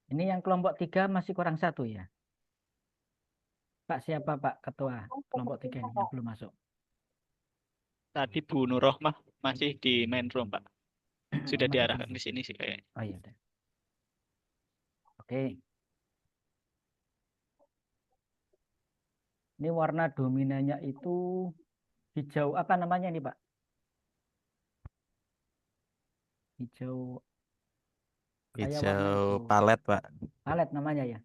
Ini yang kelompok 3 masih kurang satu ya. Pak siapa Pak Ketua kelompok 3 ini yang belum masuk? Tadi Bu Nurrohmah masih di main room, Pak. Oh, Sudah masih di diarahkan sini. ke sini sih kayaknya. Oh iya udah. Oke. Ini warna dominannya itu hijau apa namanya nih Pak? Hijau kayak warna Hijau hijau palet, Pak. palet namanya ya.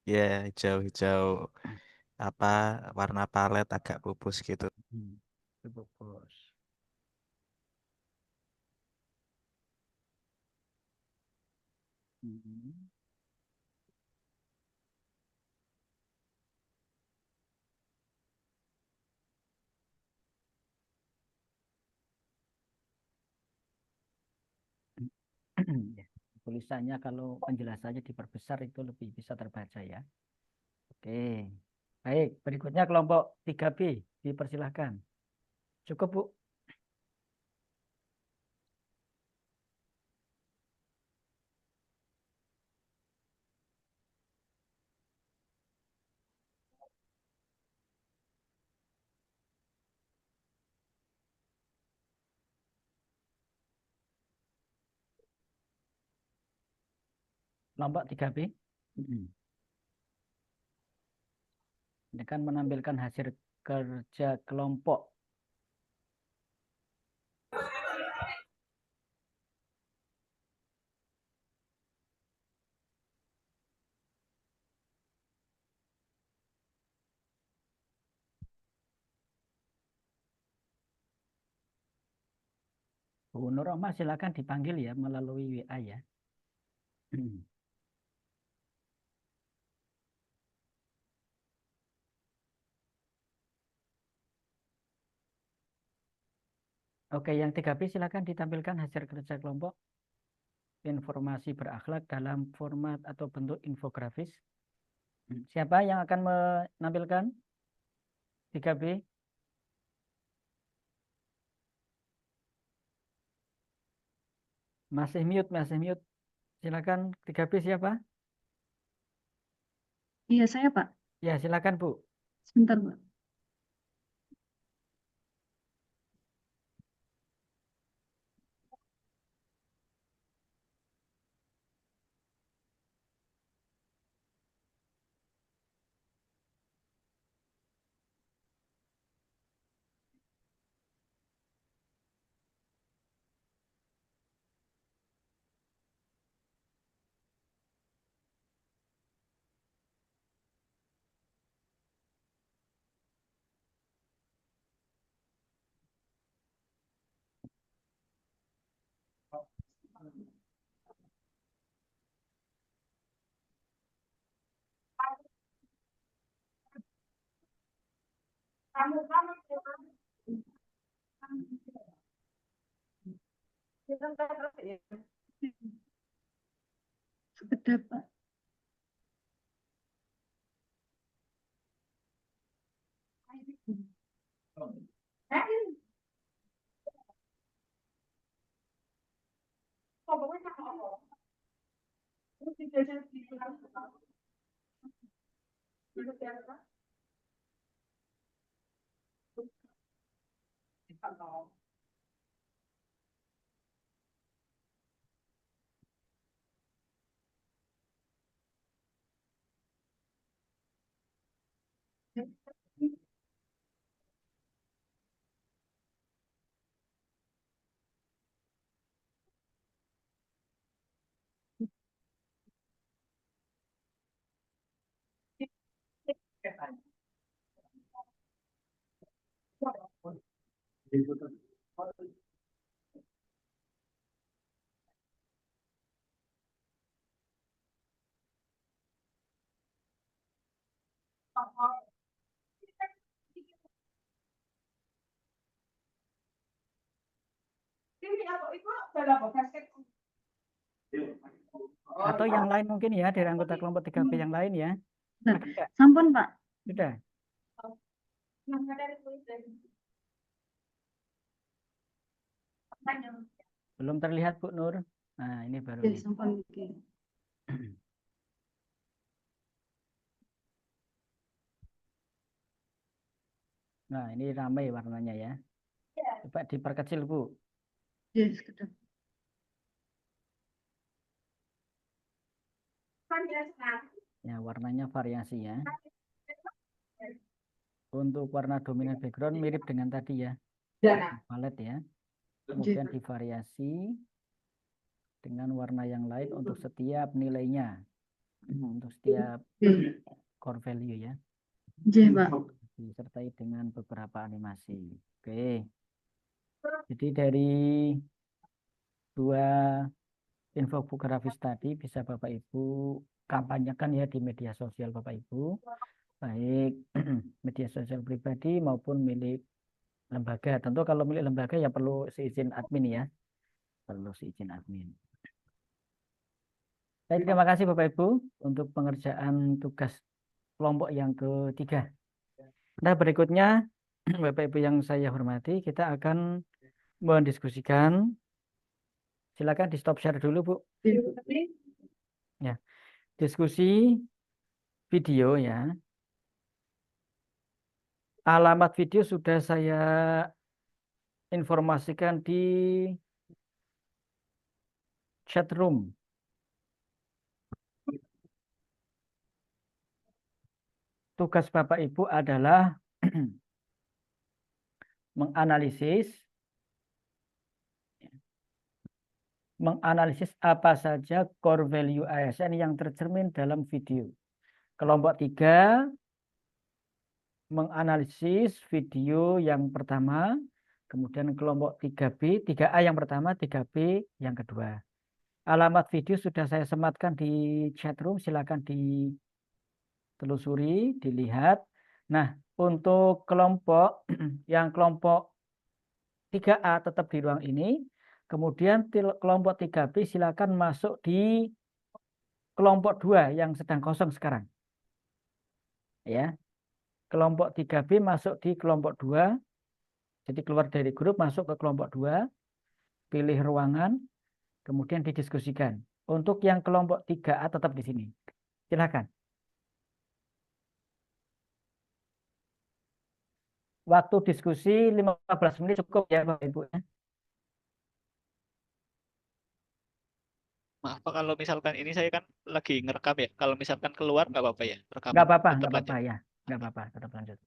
Ya, hijau-hijau apa warna palet agak pupus gitu. Itu bos. Hmm. Ya. Tulisannya kalau penjelasannya diperbesar itu lebih bisa terbaca ya. Oke. Baik, berikutnya kelompok 3B dipersilahkan. Cukup, Bu. Kelompok 3B. Ini kan menampilkan hasil kerja kelompok. Bu Nurrohmah silakan dipanggil ya melalui WA ya. Oke, yang 3B silakan ditampilkan hasil kerja kelompok. Informasi berakhlak dalam format atau bentuk infografis. Siapa yang akan menampilkan 3B? Masih mute, masih mute. Silakan 3B siapa? Iya, saya Pak. Ya, silakan Bu. Sebentar Pak. Sekedar Pak. Atau yang lain mungkin ya dari anggota kelompok 3B yang lain ya. Nah, Ada nggak? sampun Pak. Sudah. Belum terlihat Bu Nur. Nah, ini baru Ya, nih. sampun. Oke. Nah, ini ramai warnanya ya. Coba diperkecil, Bu. Yes, kedap. Ya, warnanya variasi ya. Untuk warna dominan background mirip dengan tadi ya. Palet ya. Kemudian divariasi dengan warna yang lain untuk setiap nilainya. Untuk setiap core value ya. J, Pak. Disertai dengan beberapa animasi. Oke. Jadi dari dua infografis tadi bisa Bapak Ibu kampanyekan ya di media sosial Bapak Ibu, baik media sosial pribadi maupun milik lembaga. Tentu kalau milik lembaga ya perlu seizin admin ya, perlu seizin admin. Baik, terima kasih Bapak Ibu untuk pengerjaan tugas kelompok yang ketiga. Nah, berikutnya Bapak Ibu yang saya hormati, kita akan mendiskusikan. Silakan di stop share dulu, Bu. Ya, diskusi video ya. Alamat video sudah saya informasikan di chat room. Tugas Bapak Ibu adalah menganalisis apa saja core value ASN yang tercermin dalam video. Kelompok 3 menganalisis video yang pertama, kemudian kelompok 3B, 3A yang pertama, 3B yang kedua. Alamat video sudah saya sematkan di chat room, silakan ditelusuri, dilihat. Nah, untuk kelompok yang kelompok 3A tetap di ruang ini. Kemudian kelompok 3B silakan masuk di kelompok 2 yang sedang kosong sekarang. Ya. Kelompok 3B masuk di kelompok 2. Jadi keluar dari grup masuk ke kelompok 2. Pilih ruangan, kemudian didiskusikan. Untuk yang kelompok 3A tetap di sini. Silakan. Waktu diskusi 15 menit cukup ya Bapak Ibu. Maaf Pak, kalau misalkan ini saya kan lagi ngerekam ya. Kalau misalkan keluar nggak apa-apa ya, rekaman Nggak apa-apa, tetap nggak apa-apa lanjut. ya. Nggak apa-apa, tetap lanjut.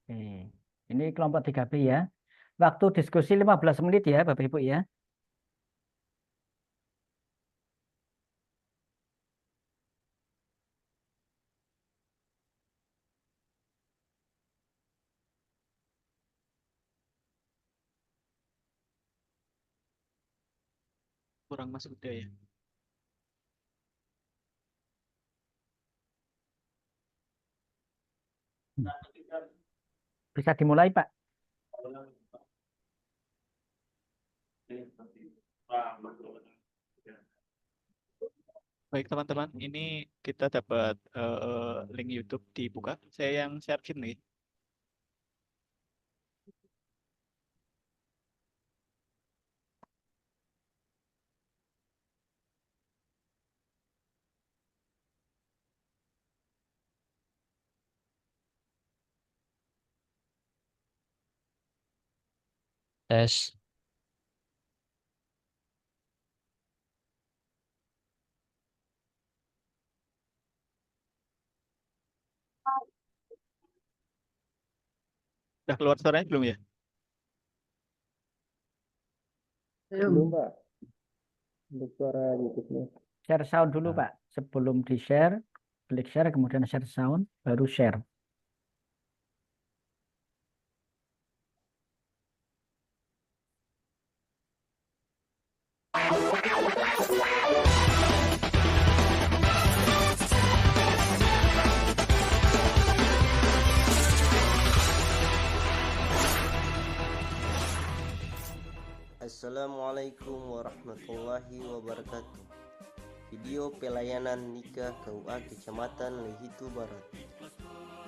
Oke. Ini kelompok 3B ya. Waktu diskusi 15 menit ya Bapak Ibu ya. Kurang masuk dia ya. Bisa dimulai Pak. Baik teman-teman, ini kita dapat link YouTube dibuka. Saya yang share nih. Tes. Udah keluar suaranya belum ya? Belum. Pak. Untuk suara YouTube-nya. Share sound dulu Pak. Sebelum di-share, klik share, kemudian share sound, baru share. Assalamualaikum warahmatullahi wabarakatuh. Video pelayanan nikah KUA Kecamatan Lehitu Barat.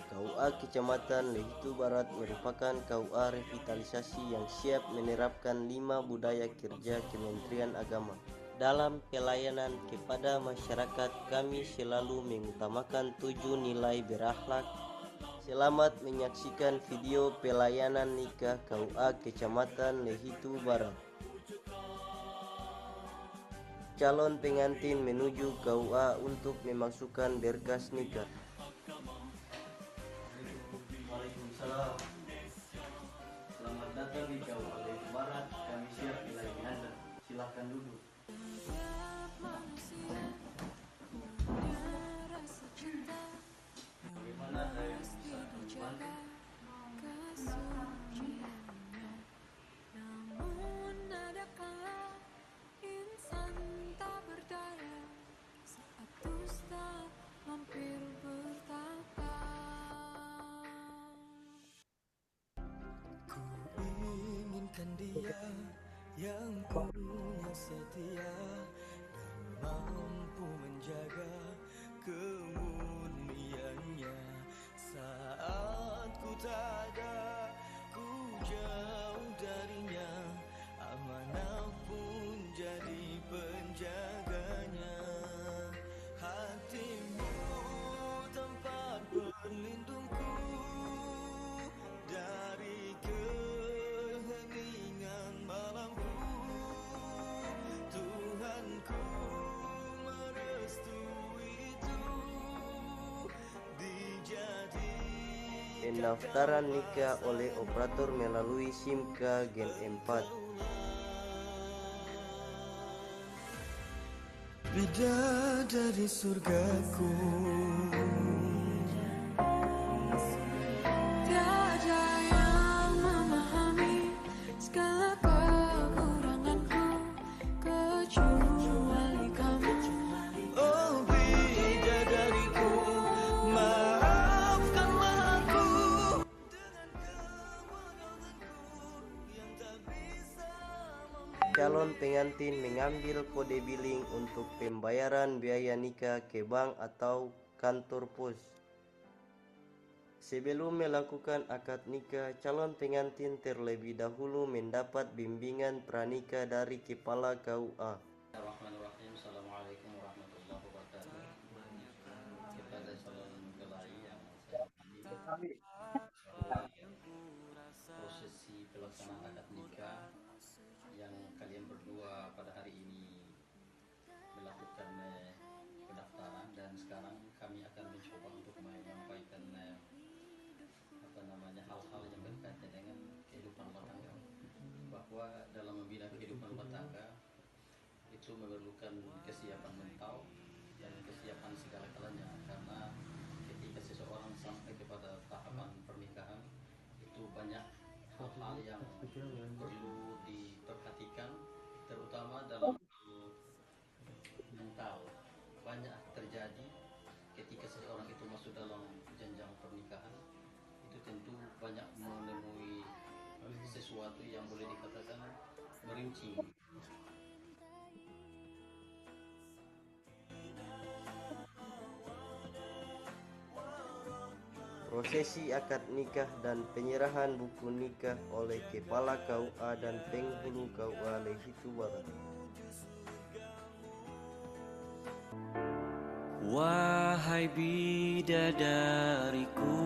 KUA Kecamatan Lehitu Barat merupakan KUA revitalisasi yang siap menerapkan 5 budaya kerja Kementerian Agama. Dalam pelayanan kepada masyarakat, kami selalu mengutamakan 7 nilai berakhlak. Selamat menyaksikan video pelayanan nikah KUA Kecamatan Lehitu Barat. Calon pengantin menuju KUA untuk memasukkan berkas nikah. Waalaikumsalam. Selamat datang di KUA Lehitu Barat. Kami siap melayani Anda. Silakan duduk. Bagaimana ada yang bisa membantu? Dia yang punya setia dan mampu menjaga kemurniannya. Saat ku tak ada, ku jauh darinya, amanah pun jadi penjaganya. Hatimu tempat berlindungku dari keheningan malamku. Tuhanku merestui itu dijadikan. Pendaftaran nikah oleh operator melalui SIMK Gen 4. Bidadari surgaku, tiada yang memahami segala kekuranganku kecuali kamu. oh bidadariku, maafkanlah aku dengan kebodohanku yang tak bisa. Calon pengantin mengambil kode billing untuk pembayaran biaya nikah ke bank atau kantor pos. Sebelum melakukan akad nikah, calon pengantin terlebih dahulu mendapat bimbingan pranikah dari Kepala KUA. Bismillahirrahmanirrahim. Assalamualaikum warahmatullahi wabarakatuh. Kepada calon mempelai yang saya hormati, prosesi pelaksanaan akad nikah yang kalian berdua pada hari ini melakukan pendaftaran, dan sekarang kami akan mencoba untuk menyampaikan hal-hal yang berkaitan dengan kehidupan rumah tangga, bahwa dalam membina kehidupan rumah tangga itu memerlukan kesiapan mental dan kesiapan segala kalanya, karena ketika seseorang sampai kepada tahapan pernikahan itu banyak hal-hal yang perlu diperhatikan, terutama dalam mental. Banyak terjadi ketika seseorang itu masuk dalam jenjang pernikahan, itu tentu banyak menemui sesuatu yang boleh dikatakan merincing. Prosesi akad nikah dan penyerahan buku nikah oleh Kepala KUA dan Penghulu KUA Lehitu Barat. Wahai bidadariku,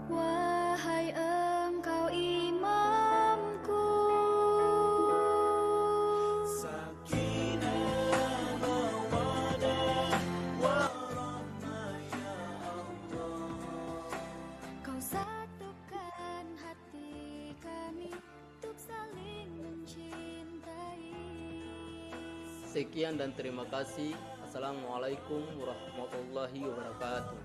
Wahai engkau imamku, sakinah mawadah warahmah ya Allah. kau satukan hati kami untuk saling mencintai. Sekian dan terima kasih. Assalamualaikum warahmatullahi wabarakatuh.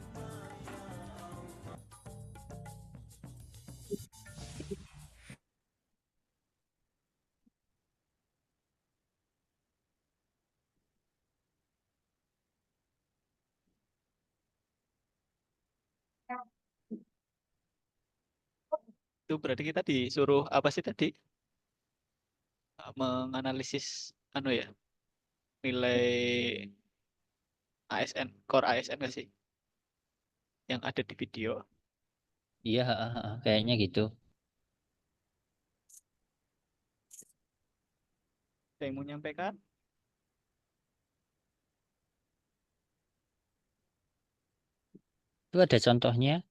Itu berarti kita disuruh apa sih tadi? Menganalisis ya, nilai ASN, core ASN nggak sih? Yang ada di video. Iya, kayaknya gitu. Ada yang mau nyampaikan? Itu ada contohnya.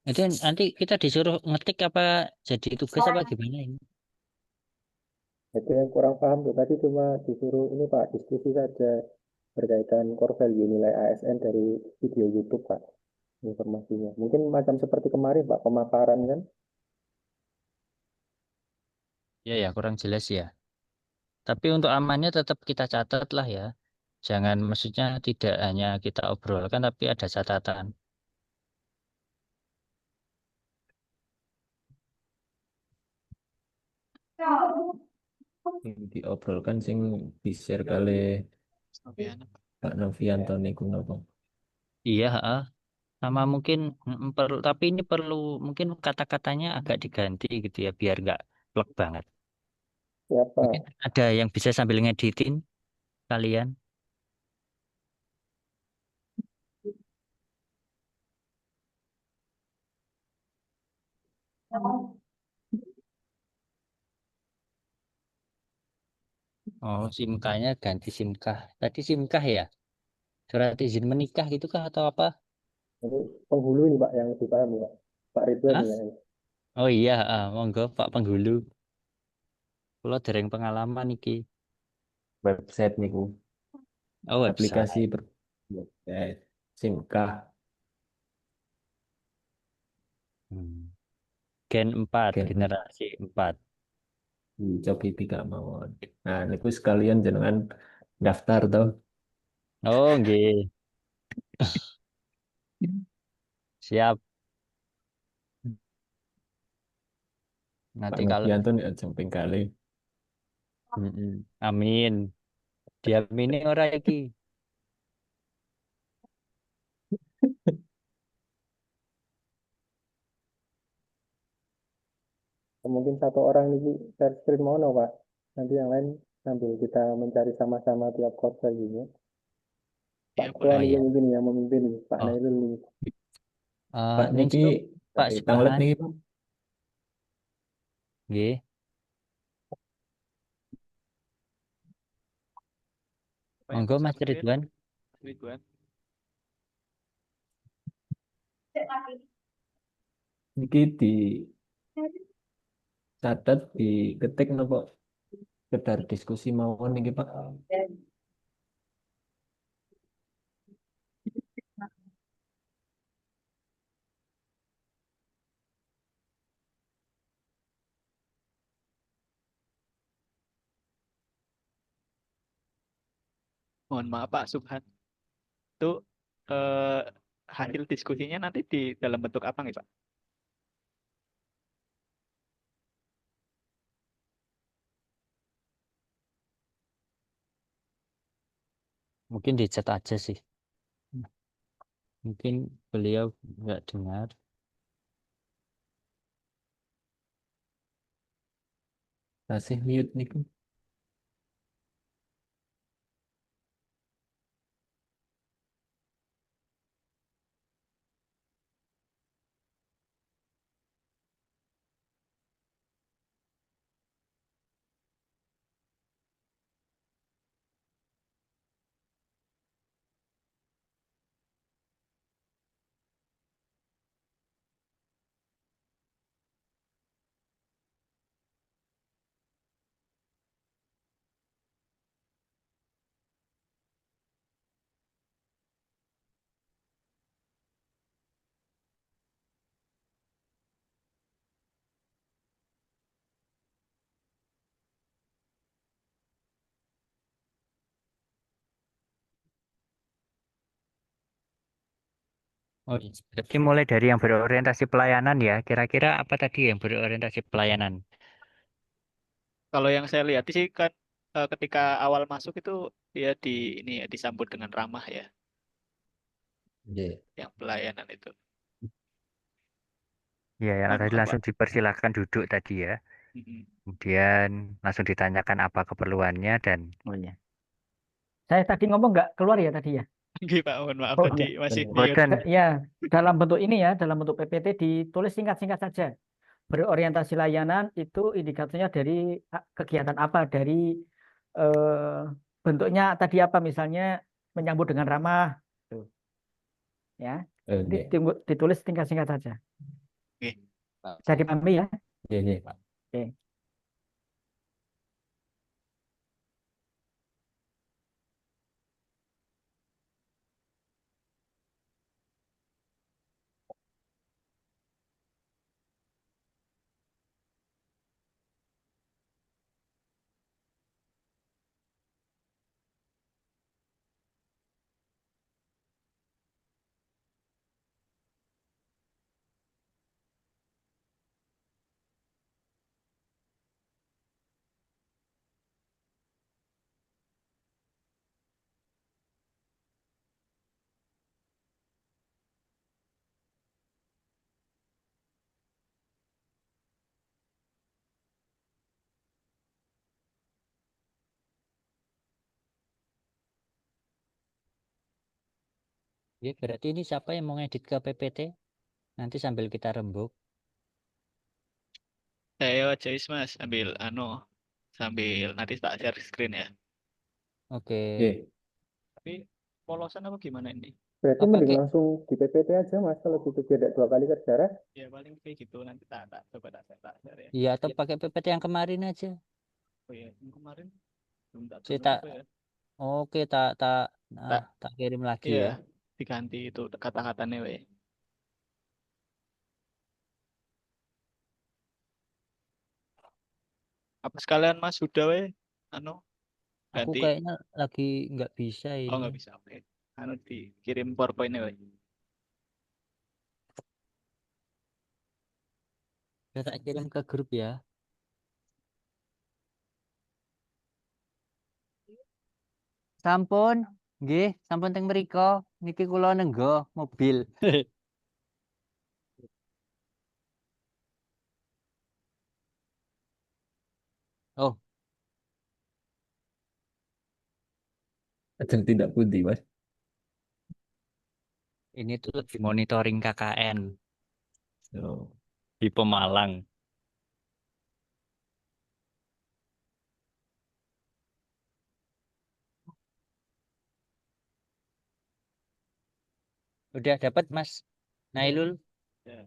Itu nanti kita disuruh ngetik apa jadi tugas apa gimana ini? Itu yang kurang paham tuh. Tadi cuma disuruh ini Pak, diskusi saja berkaitan core value nilai ASN dari video YouTube Pak, informasinya. Mungkin macam seperti kemarin Pak, pemaparan kan? Ya, kurang jelas ya. Tapi untuk amannya tetap kita catat lah ya. Jangan maksudnya tidak hanya kita obrolkan tapi ada catatan. Yang diobrolkan sing di-share kali Noviana. Pak Novianto niku napa? Iya, sama mungkin perlu tapi ini perlu mungkin kata-katanya agak diganti gitu ya biar nggak plek banget. Siapa? Mungkin ada yang bisa sambil ngeditin kalian. Oh, simkanya ganti simkah. Tadi simkah ya? Surat izin menikah gitu kah atau apa? Ini penghulu ini Pak yang lebih paham ya. Pak Ridwan Hah? ya. Oh iya, monggo Pak Penghulu. Kalau dereng pengalaman iki. Website niku. Oh, Aplikasi website. website Simkah. Gen 4, Gen generasi 4. Cobi tiga mawon. Nah, niku sekalian jenengan daftar toh. Oh, nggih. Siap. Pak Nanti kalau Novianto nih jumping kali. amin. Diamini ora iki. Mungkin satu orang ini share screen mono Pak. Nanti yang lain sambil kita mencari sama-sama tiap core value-nya. Pak Ya, Ketua Oh ini iya. mungkin yang memimpin nih, Pak Oh, Nailul nih. Pak next niki tuh Pak tanglet Subhan. niki Pak. Nggih. Apa yang Monggo bisa Mas screen? Ridwan. Ridwan. Niki dicatat, diketik nopo sekedar diskusi mawon niki Pak. Mohon maaf Pak Subhan. Itu eh, hasil diskusinya nanti di dalam bentuk apa nih Pak? Mungkin di chat aja sih. Mungkin beliau nggak dengar. Tasih mute niku. Oh, iya. Berarti mulai dari yang berorientasi pelayanan ya. Kira-kira apa tadi yang berorientasi pelayanan? Kalau yang saya lihat sih kan ketika awal masuk itu dia ini ya disambut dengan ramah ya, yang pelayanan itu. Ya, yang Mohon tadi maaf, langsung Pak. dipersilakan duduk tadi ya. Mm-mm. Kemudian langsung ditanyakan apa keperluannya dan Oh iya. Saya tadi ngomong nggak keluar ya tadi ya? Nggih, Pak, mohon maaf Oh tadi iya. masih mute. boten Ya, dalam bentuk ini ya, dalam bentuk PPT ditulis singkat-singkat saja. Berorientasi layanan itu indikatornya dari kegiatan apa, dari eh, bentuknya tadi apa, misalnya menyambut dengan ramah, tuh, ya. Jadi ditulis singkat-singkat saja. Nggih. Bisa dipahami ya? Iya, Pak. Oke. Ya, berarti ini siapa yang mau ngedit ke PPT? Nanti sambil kita rembuk. Saya Joyce Mas sambil nanti tak share screen ya. Oke. Tapi polosan apa gimana ini? Berarti Apa mending kayak langsung di PPT aja Mas, kalau gitu biar tidak 2 kali kerja. Ya paling kayak gitu nanti coba tak share ya. iya atau pakai PPT yang kemarin aja. Oh ya, yang kemarin belum tak Saya tulis tak apa ya. oke tak kirim lagi Iya, ya. diganti itu kata-katanya we. Apa sekalian Mas sudah we? Aku Ganti. kayaknya lagi nggak bisa Oh ini. nggak bisa, oke. Dikirim PowerPoint-nya we. Udah tak kirim ke grup ya. Sampun, nggih, sampun teng mriko. Niki kula nenggo mobil. Oh, Ajeng tindak pundi, Mas? ini tuh lagi monitoring KKN Oh. di Pemalang. Udah dapat Mas Nailul? Ya.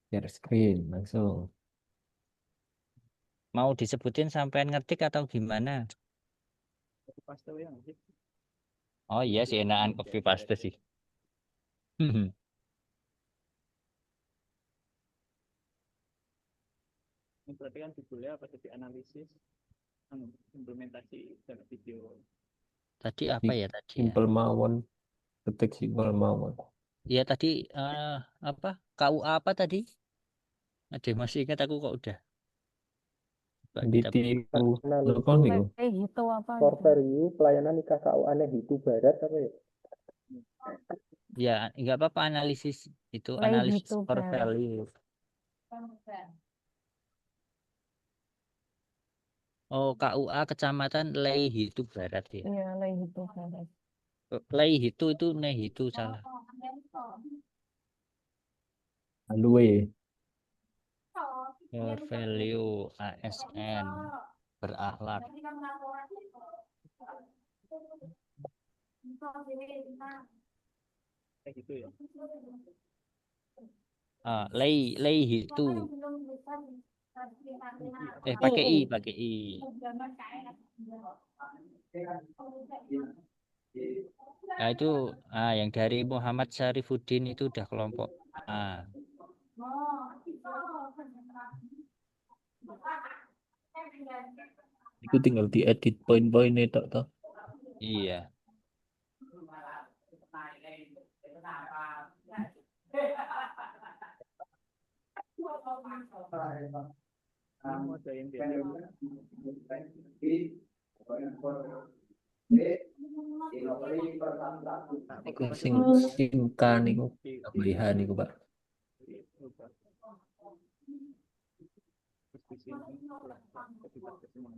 Share screen langsung. Mau disebutin sampean ngetik atau gimana? Paste we yang sih. Oh iya sih enakan copy paste sih. Ini berarti kan judulnya apa jadi analisis implementasi dan video. Tadi apa ya tadi ya? Simpel mawon, ketik simpel mawon. Iya tadi apa? KUA apa tadi? Ada yang masih ingat aku kok udah. Coba kita Ditipu apa Analisis niku? Itu apa? core value pelayanan nikah KUA Hitu Barat apa ya? ya nggak apa-apa analisis itu analisis core value. Oh KUA Kecamatan Leihitu Barat ya. Iya, Leihitu Barat. Leihitu itu Nehitu salah. Alue. Core value ASN berakhlak. Kayak gitu ya. Leihitu. Pakai I. Nah itu yang dari Muhammad Syarifuddin itu udah kelompok A. Itu tinggal diedit poin-poinnya tok. Iya. Mau ada yang diedit. Niku sing simka niku tambahan niku Pak. Terus di sini dibatasi kembali.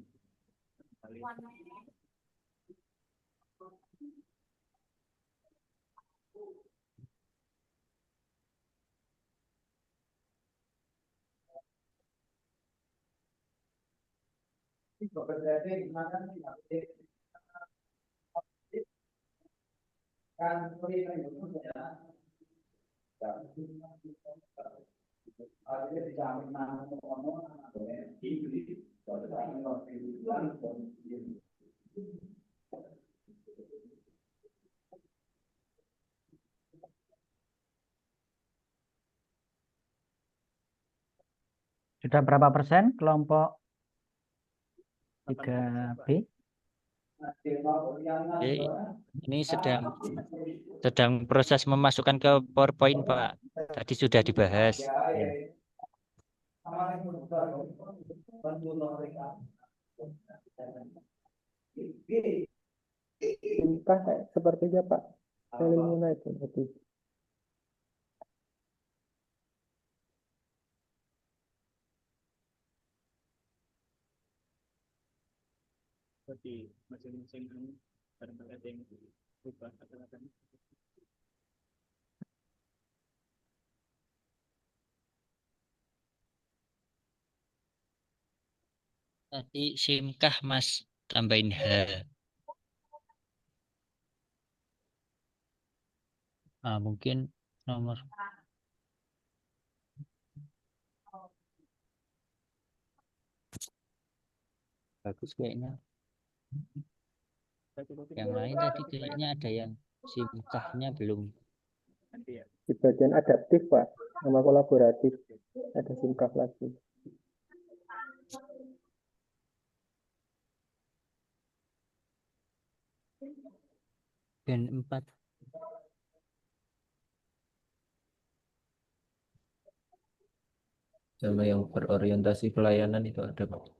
Sudah berapa persen kelompok 3B? Ini sedang proses memasukkan ke PowerPoint, Pak. Tadi sudah dibahas. Simkah kayak sepertinya Pak Salimuna itu tadi. Jadi masing-masing barangkali ada yang berubah kata-kata. Tadi simkah Mas, tambahin H. Mungkin nomor bagus kayaknya. Yang lain tadi kayaknya ada yang simkahnya belum. Di bagian adaptif Pak, sama kolaboratif ada simkah lagi. Dan 4. Sama yang berorientasi pelayanan itu ada Pak.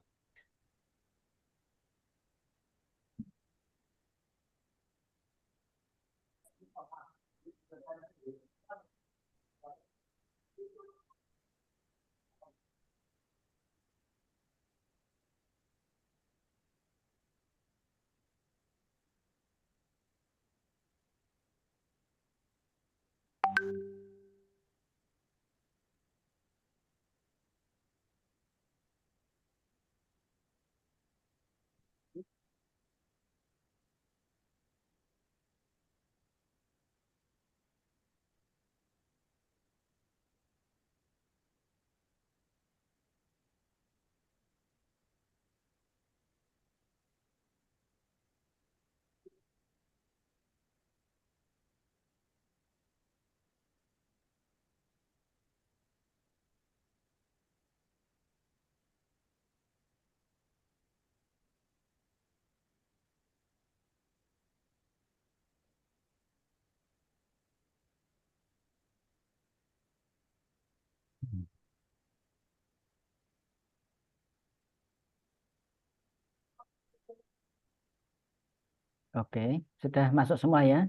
Oke, sudah masuk semua ya.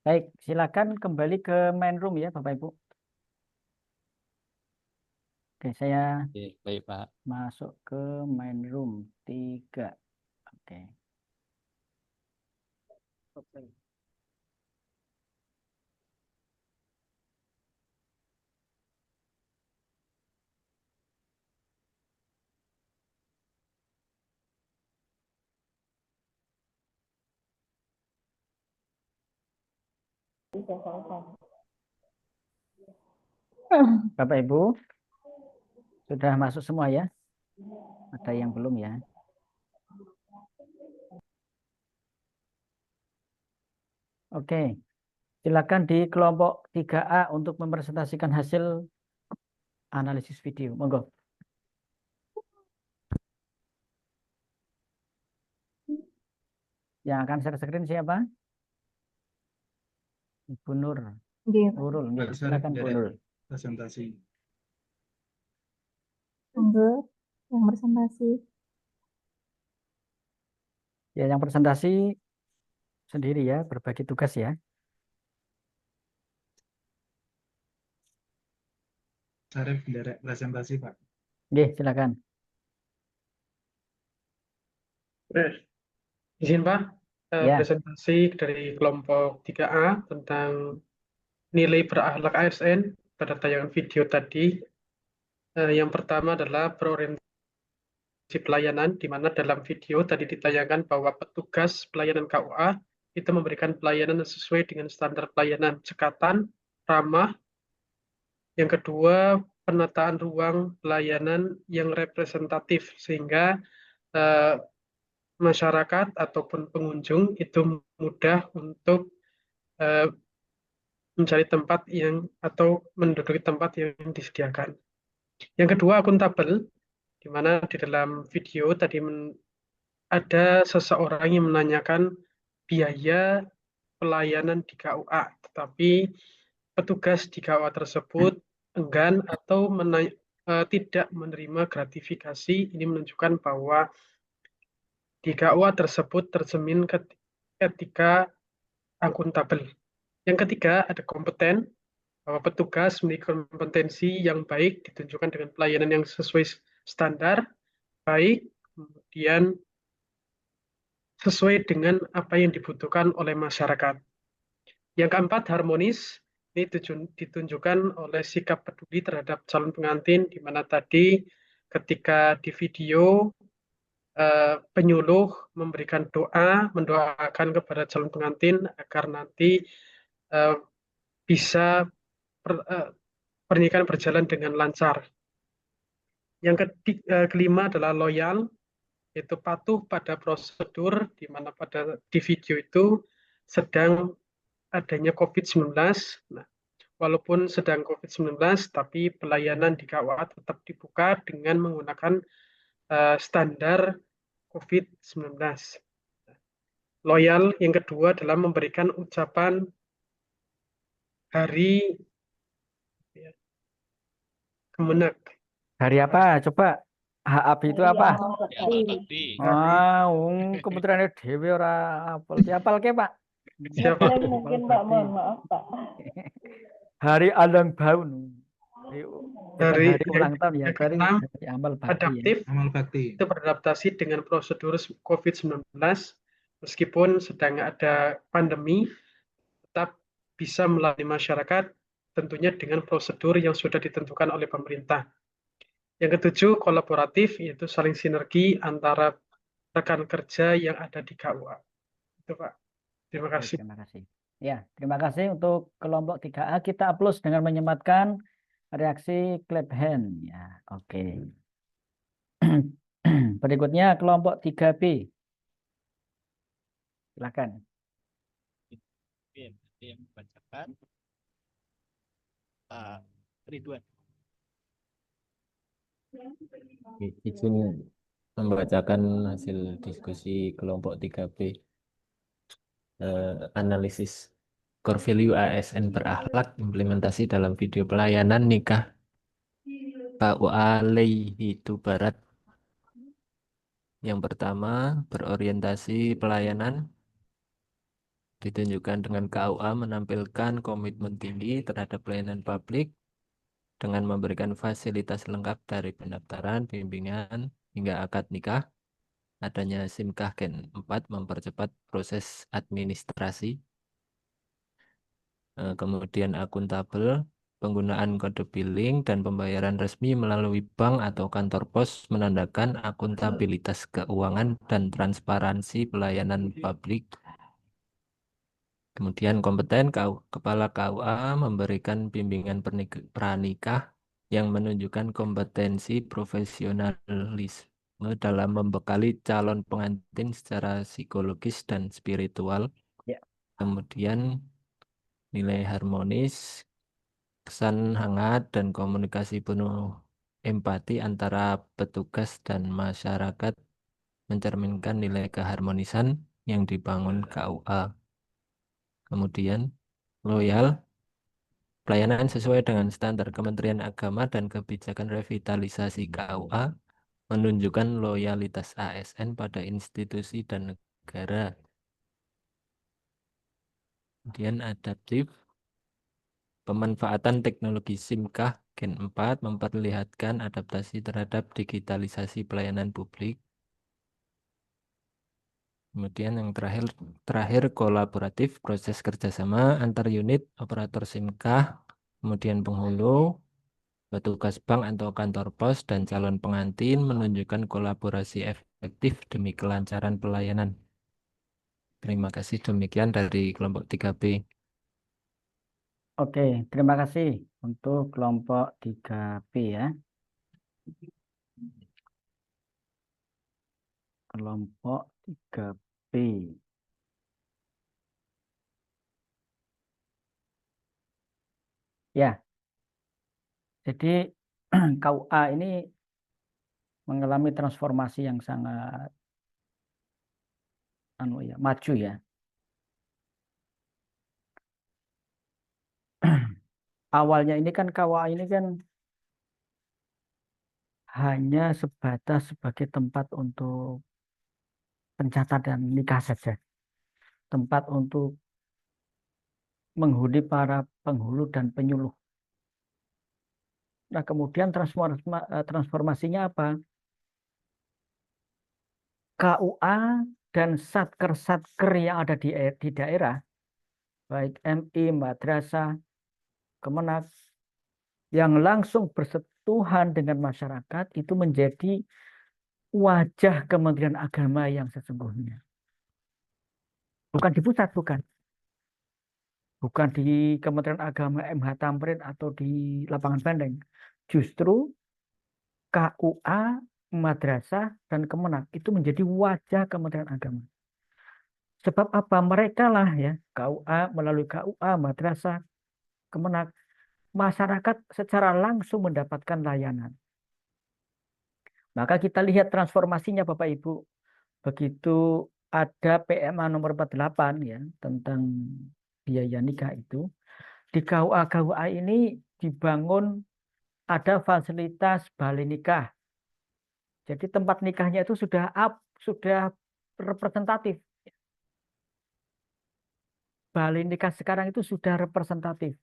Baik, silakan kembali ke main room ya Bapak Ibu. Oke, saya Oke, baik Pak. masuk ke main room 3. Oke. Bapak Ibu, sudah masuk semua ya? Ada yang belum ya? Oke, silakan di kelompok 3A untuk mempresentasikan hasil analisis video. Monggo. Yang akan share screen siapa? Ibu Nur. Nurul, silakan Bu Nur. Presentasi. Monggo. yang presentasi. Ya, yang presentasi sendiri ya, berbagi tugas ya. Sarif derek presentasi, Pak. Oke, silakan. Izin Pak, Ya. presentasi dari kelompok 3A tentang nilai berakhlak ASN pada tayangan video tadi. Yang pertama adalah berorientasi pelayanan, di mana dalam video tadi ditayangkan bahwa petugas pelayanan KUA itu memberikan pelayanan sesuai dengan standar pelayanan cekatan, ramah. Yang kedua, penataan ruang pelayanan yang representatif, sehingga masyarakat ataupun pengunjung itu mudah untuk mencari tempat yang atau menduduki tempat yang disediakan. Yang kedua, akuntabel, di mana di dalam video tadi ada seseorang yang menanyakan biaya pelayanan di KUA, tetapi petugas di KUA tersebut enggan atau tidak menerima gratifikasi. Ini menunjukkan bahwa di KUA tersebut tercermin etika akuntabel. Yang ketiga, ada kompeten, bahwa petugas memiliki kompetensi yang baik, ditunjukkan dengan pelayanan yang sesuai standar, baik, kemudian sesuai dengan apa yang dibutuhkan oleh masyarakat. Yang keempat, harmonis, ini ditunjukkan oleh sikap peduli terhadap calon pengantin, di mana tadi ketika di video penyuluh memberikan doa, mendoakan kepada calon pengantin agar nanti bisa pernikahan berjalan dengan lancar. Yang kelima adalah loyal, yaitu patuh pada prosedur, di mana di video itu sedang adanya COVID-19. Nah, walaupun sedang COVID-19, tapi pelayanan di KUA tetap dibuka dengan menggunakan standar COVID-19. Loyal yang kedua adalah memberikan ucapan hari Kemenak. Hari apa? Coba. HAP itu apa? Kementerian Dewi ora apal. Siapal ke, Pak? Siapa? Mungkin Pak, mohon maaf Pak. Hari Alang Baun. Hari ulang tahun ya. Hari amal bakti. Adaptif, amal bakti. Itu beradaptasi dengan prosedur COVID-19. Meskipun sedang ada pandemi, tetap bisa melayani masyarakat, tentunya dengan prosedur yang sudah ditentukan oleh pemerintah. Yang ketujuh, kolaboratif, yaitu saling sinergi antara rekan kerja yang ada di KUA. Itu Pak. Terima kasih. Terima kasih. Ya, terima kasih untuk kelompok 3A. Kita upload dengan menyematkan reaksi clap hand. Ya, oke. Berikutnya kelompok 3B. Silakan. Yang membacakan Ridwan. Izin membacakan hasil diskusi kelompok 3B. Analisis core value ASN berakhlak implementasi dalam video pelayanan nikah KUA Leihitu Barat. Yang pertama, berorientasi pelayanan ditunjukkan dengan KUA menampilkan komitmen tinggi terhadap pelayanan publik dengan memberikan fasilitas lengkap dari pendaftaran, bimbingan, hingga akad nikah. Adanya SIMKAH-Gen 4 mempercepat proses administrasi. Kemudian akuntabel, penggunaan kode billing dan pembayaran resmi melalui bank atau kantor pos menandakan akuntabilitas keuangan dan transparansi pelayanan publik. Kemudian kompeten, Kepala KUA memberikan bimbingan pranikah yang menunjukkan kompetensi profesionalisme dalam membekali calon pengantin secara psikologis dan spiritual. Ya. Kemudian nilai harmonis, kesan hangat dan komunikasi penuh empati antara petugas dan masyarakat mencerminkan nilai keharmonisan yang dibangun KUA. Kemudian loyal, pelayanan sesuai dengan standar Kementerian Agama dan kebijakan revitalisasi KUA, menunjukkan loyalitas ASN pada institusi dan negara. Kemudian adaptif, pemanfaatan teknologi SIMKah Gen 4 memperlihatkan adaptasi terhadap digitalisasi pelayanan publik. Kemudian yang terakhir kolaboratif, proses kerjasama antar unit operator SIMKah, kemudian penghulu, petugas bank atau kantor pos, dan calon pengantin menunjukkan kolaborasi efektif demi kelancaran pelayanan. Terima kasih, demikian dari kelompok 3B. Oke, terima kasih untuk kelompok 3B ya. Kelompok 3B. Ya, jadi KUA ini mengalami transformasi yang sangat maju ya. Awalnya ini kan KUA ini kan hanya sebatas sebagai tempat untuk pencatatan nikah saja. Tempat untuk menghuni para penghulu dan penyuluh. Nah, kemudian transformasinya apa? KUA dan satker-satker yang ada di daerah, baik MI, madrasah, Kemenak, yang langsung bersentuhan dengan masyarakat itu menjadi wajah Kementerian Agama yang sesungguhnya. Bukan di pusat, bukan. Bukan di Kementerian Agama MH Tamrin atau di Lapangan Banteng. Justru KUA, madrasah, dan Kemenak itu menjadi wajah Kementerian Agama. Sebab apa? Mereka lah ya, KUA melalui KUA, madrasah, Kemenak, masyarakat secara langsung mendapatkan layanan. Maka kita lihat transformasinya Bapak Ibu. Begitu ada PMA nomor 48 ya tentang biaya nikah itu, di KUA ini dibangun ada fasilitas balai nikah. Jadi tempat nikahnya itu sudah representatif. Balai nikah sekarang itu sudah representatif.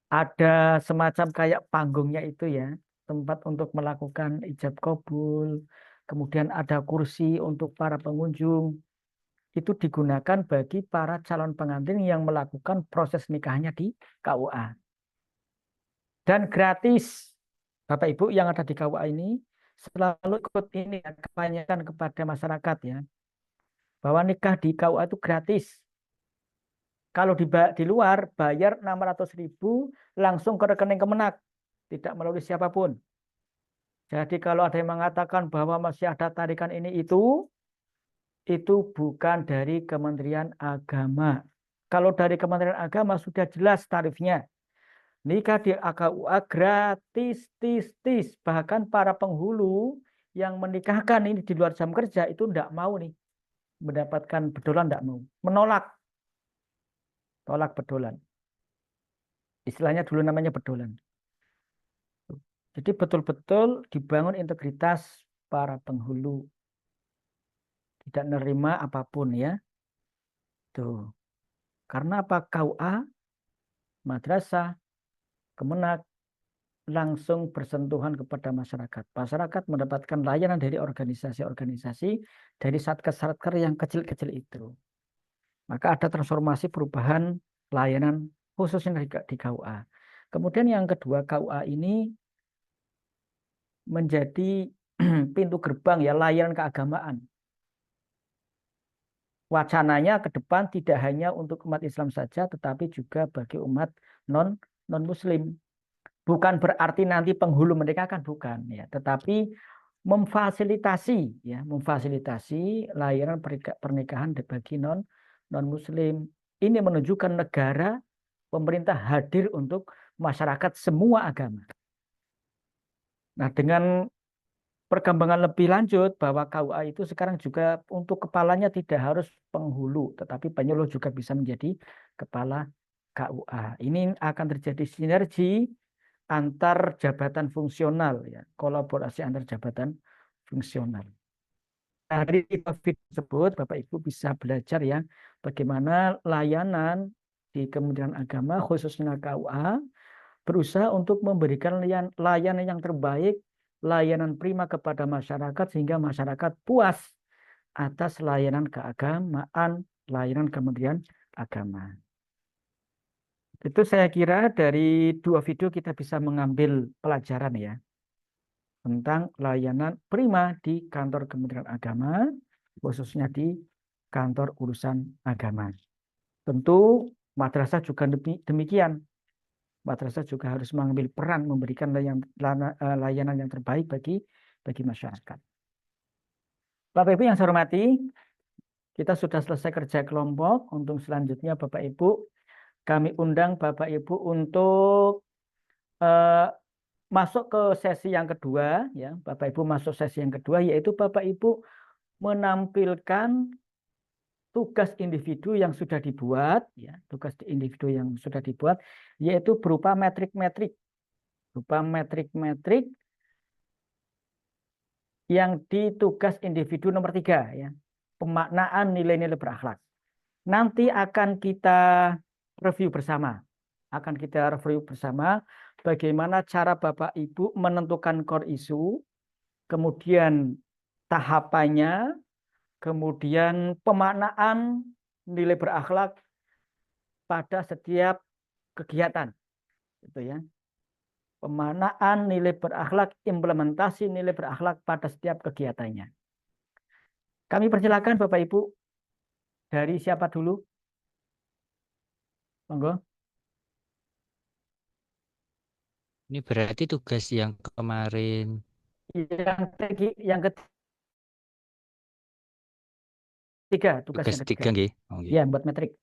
Ada semacam kayak panggungnya itu ya, tempat untuk melakukan ijab kabul. Kemudian ada kursi untuk para pengunjung. Itu digunakan bagi para calon pengantin yang melakukan proses nikahnya di KUA. Dan gratis. Bapak Ibu yang ada di KUA ini selalu ikut ini ya, kebanyakan kepada masyarakat ya. Bahwa nikah di KUA itu gratis. Kalau di luar bayar 600.000 langsung ke rekening Kemenak, tidak melalui siapapun. Jadi kalau ada yang mengatakan bahwa masih ada tarikan ini itu bukan dari Kementerian Agama. Kalau dari Kementerian Agama sudah jelas tarifnya. Nikah di KUA gratis, tis. Bahkan para penghulu yang menikahkan ini di luar jam kerja itu tidak mau nih mendapatkan bedolan, tidak mau, menolak. Tolak bedolan. Istilahnya dulu namanya bedolan. Jadi betul-betul dibangun integritas para penghulu. Tidak menerima apapun ya. Tuh. Karena apa? KUA, madrasah, Kemenak langsung bersentuhan kepada masyarakat. Masyarakat mendapatkan layanan dari organisasi-organisasi, dari satker-satker yang kecil-kecil itu. Maka ada transformasi perubahan layanan khususnya di KUA. Kemudian yang kedua, KUA ini menjadi pintu gerbang ya layanan keagamaan. Wacananya ke depan tidak hanya untuk umat Islam saja, tetapi juga bagi umat non-Muslim. Bukan berarti nanti penghulu menikahkan, bukan ya, tetapi memfasilitasi layanan pernikahan bagi non-Muslim. Ini menunjukkan negara, pemerintah hadir untuk masyarakat semua agama. Nah, dengan perkembangan lebih lanjut bahwa KUA itu sekarang juga untuk kepalanya tidak harus penghulu, tetapi penyuluh juga bisa menjadi kepala KUA. Ini akan terjadi sinergi antar jabatan fungsional ya, kolaborasi antar jabatan fungsional. Dari video tersebut, Bapak Ibu bisa belajar ya bagaimana layanan di Kementerian Agama, khususnya KUA, berusaha untuk memberikan layanan yang terbaik, layanan prima kepada masyarakat, sehingga masyarakat puas atas layanan keagamaan, layanan Kementerian Agama. Itu saya kira dari dua video kita bisa mengambil pelajaran ya tentang layanan prima di kantor Kementerian Agama, khususnya di kantor urusan agama. Tentu madrasah juga demikian. Madrasah juga harus mengambil peran memberikan layanan yang terbaik bagi masyarakat. Bapak Ibu yang saya hormati, kita sudah selesai kerja kelompok. Untuk selanjutnya Bapak Ibu, kami undang Bapak Ibu untuk masuk ke sesi yang kedua, ya. Bapak Ibu masuk sesi yang kedua, yaitu Bapak Ibu menampilkan tugas individu yang sudah dibuat, ya, tugas individu yang sudah dibuat, yaitu berupa metrik-metrik, yang di tugas individu nomor 3, ya, pemaknaan nilai-nilai berakhlak. Nanti akan kita review bersama, bagaimana cara Bapak Ibu menentukan core issue, kemudian tahapannya, kemudian pemaknaan nilai berakhlak pada setiap kegiatan, gitu ya. Pemaknaan nilai berakhlak, implementasi nilai berakhlak pada setiap kegiatannya. Kami persilakan Bapak Ibu, dari siapa dulu? Monggo. Ini berarti tugas yang kemarin. Yang ketiga, tugas yang ketiga. nggih. Oh, nggih. Ya, buat metrik.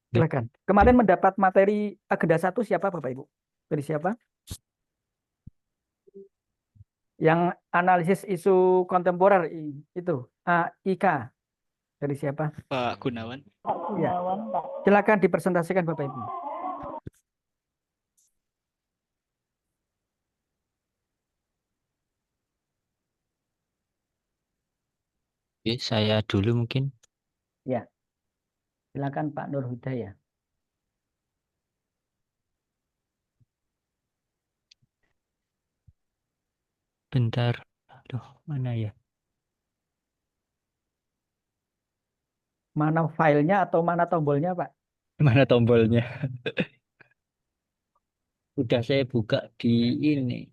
Silakan. Kemarin mendapat materi agenda 1 siapa Bapak Ibu? Dari siapa? Yang analisis isu kontemporer itu, IK. Dari siapa? Pak Gunawan. Ya. Silakan dipresentasikan Bapak Ibu. Oke, saya dulu mungkin. Ya. Silakan Pak Nur Hudaya. Bentar. Aduh, mana ya? Mana filenya atau mana tombolnya, Pak? Mana tombolnya? Udah saya buka di ini.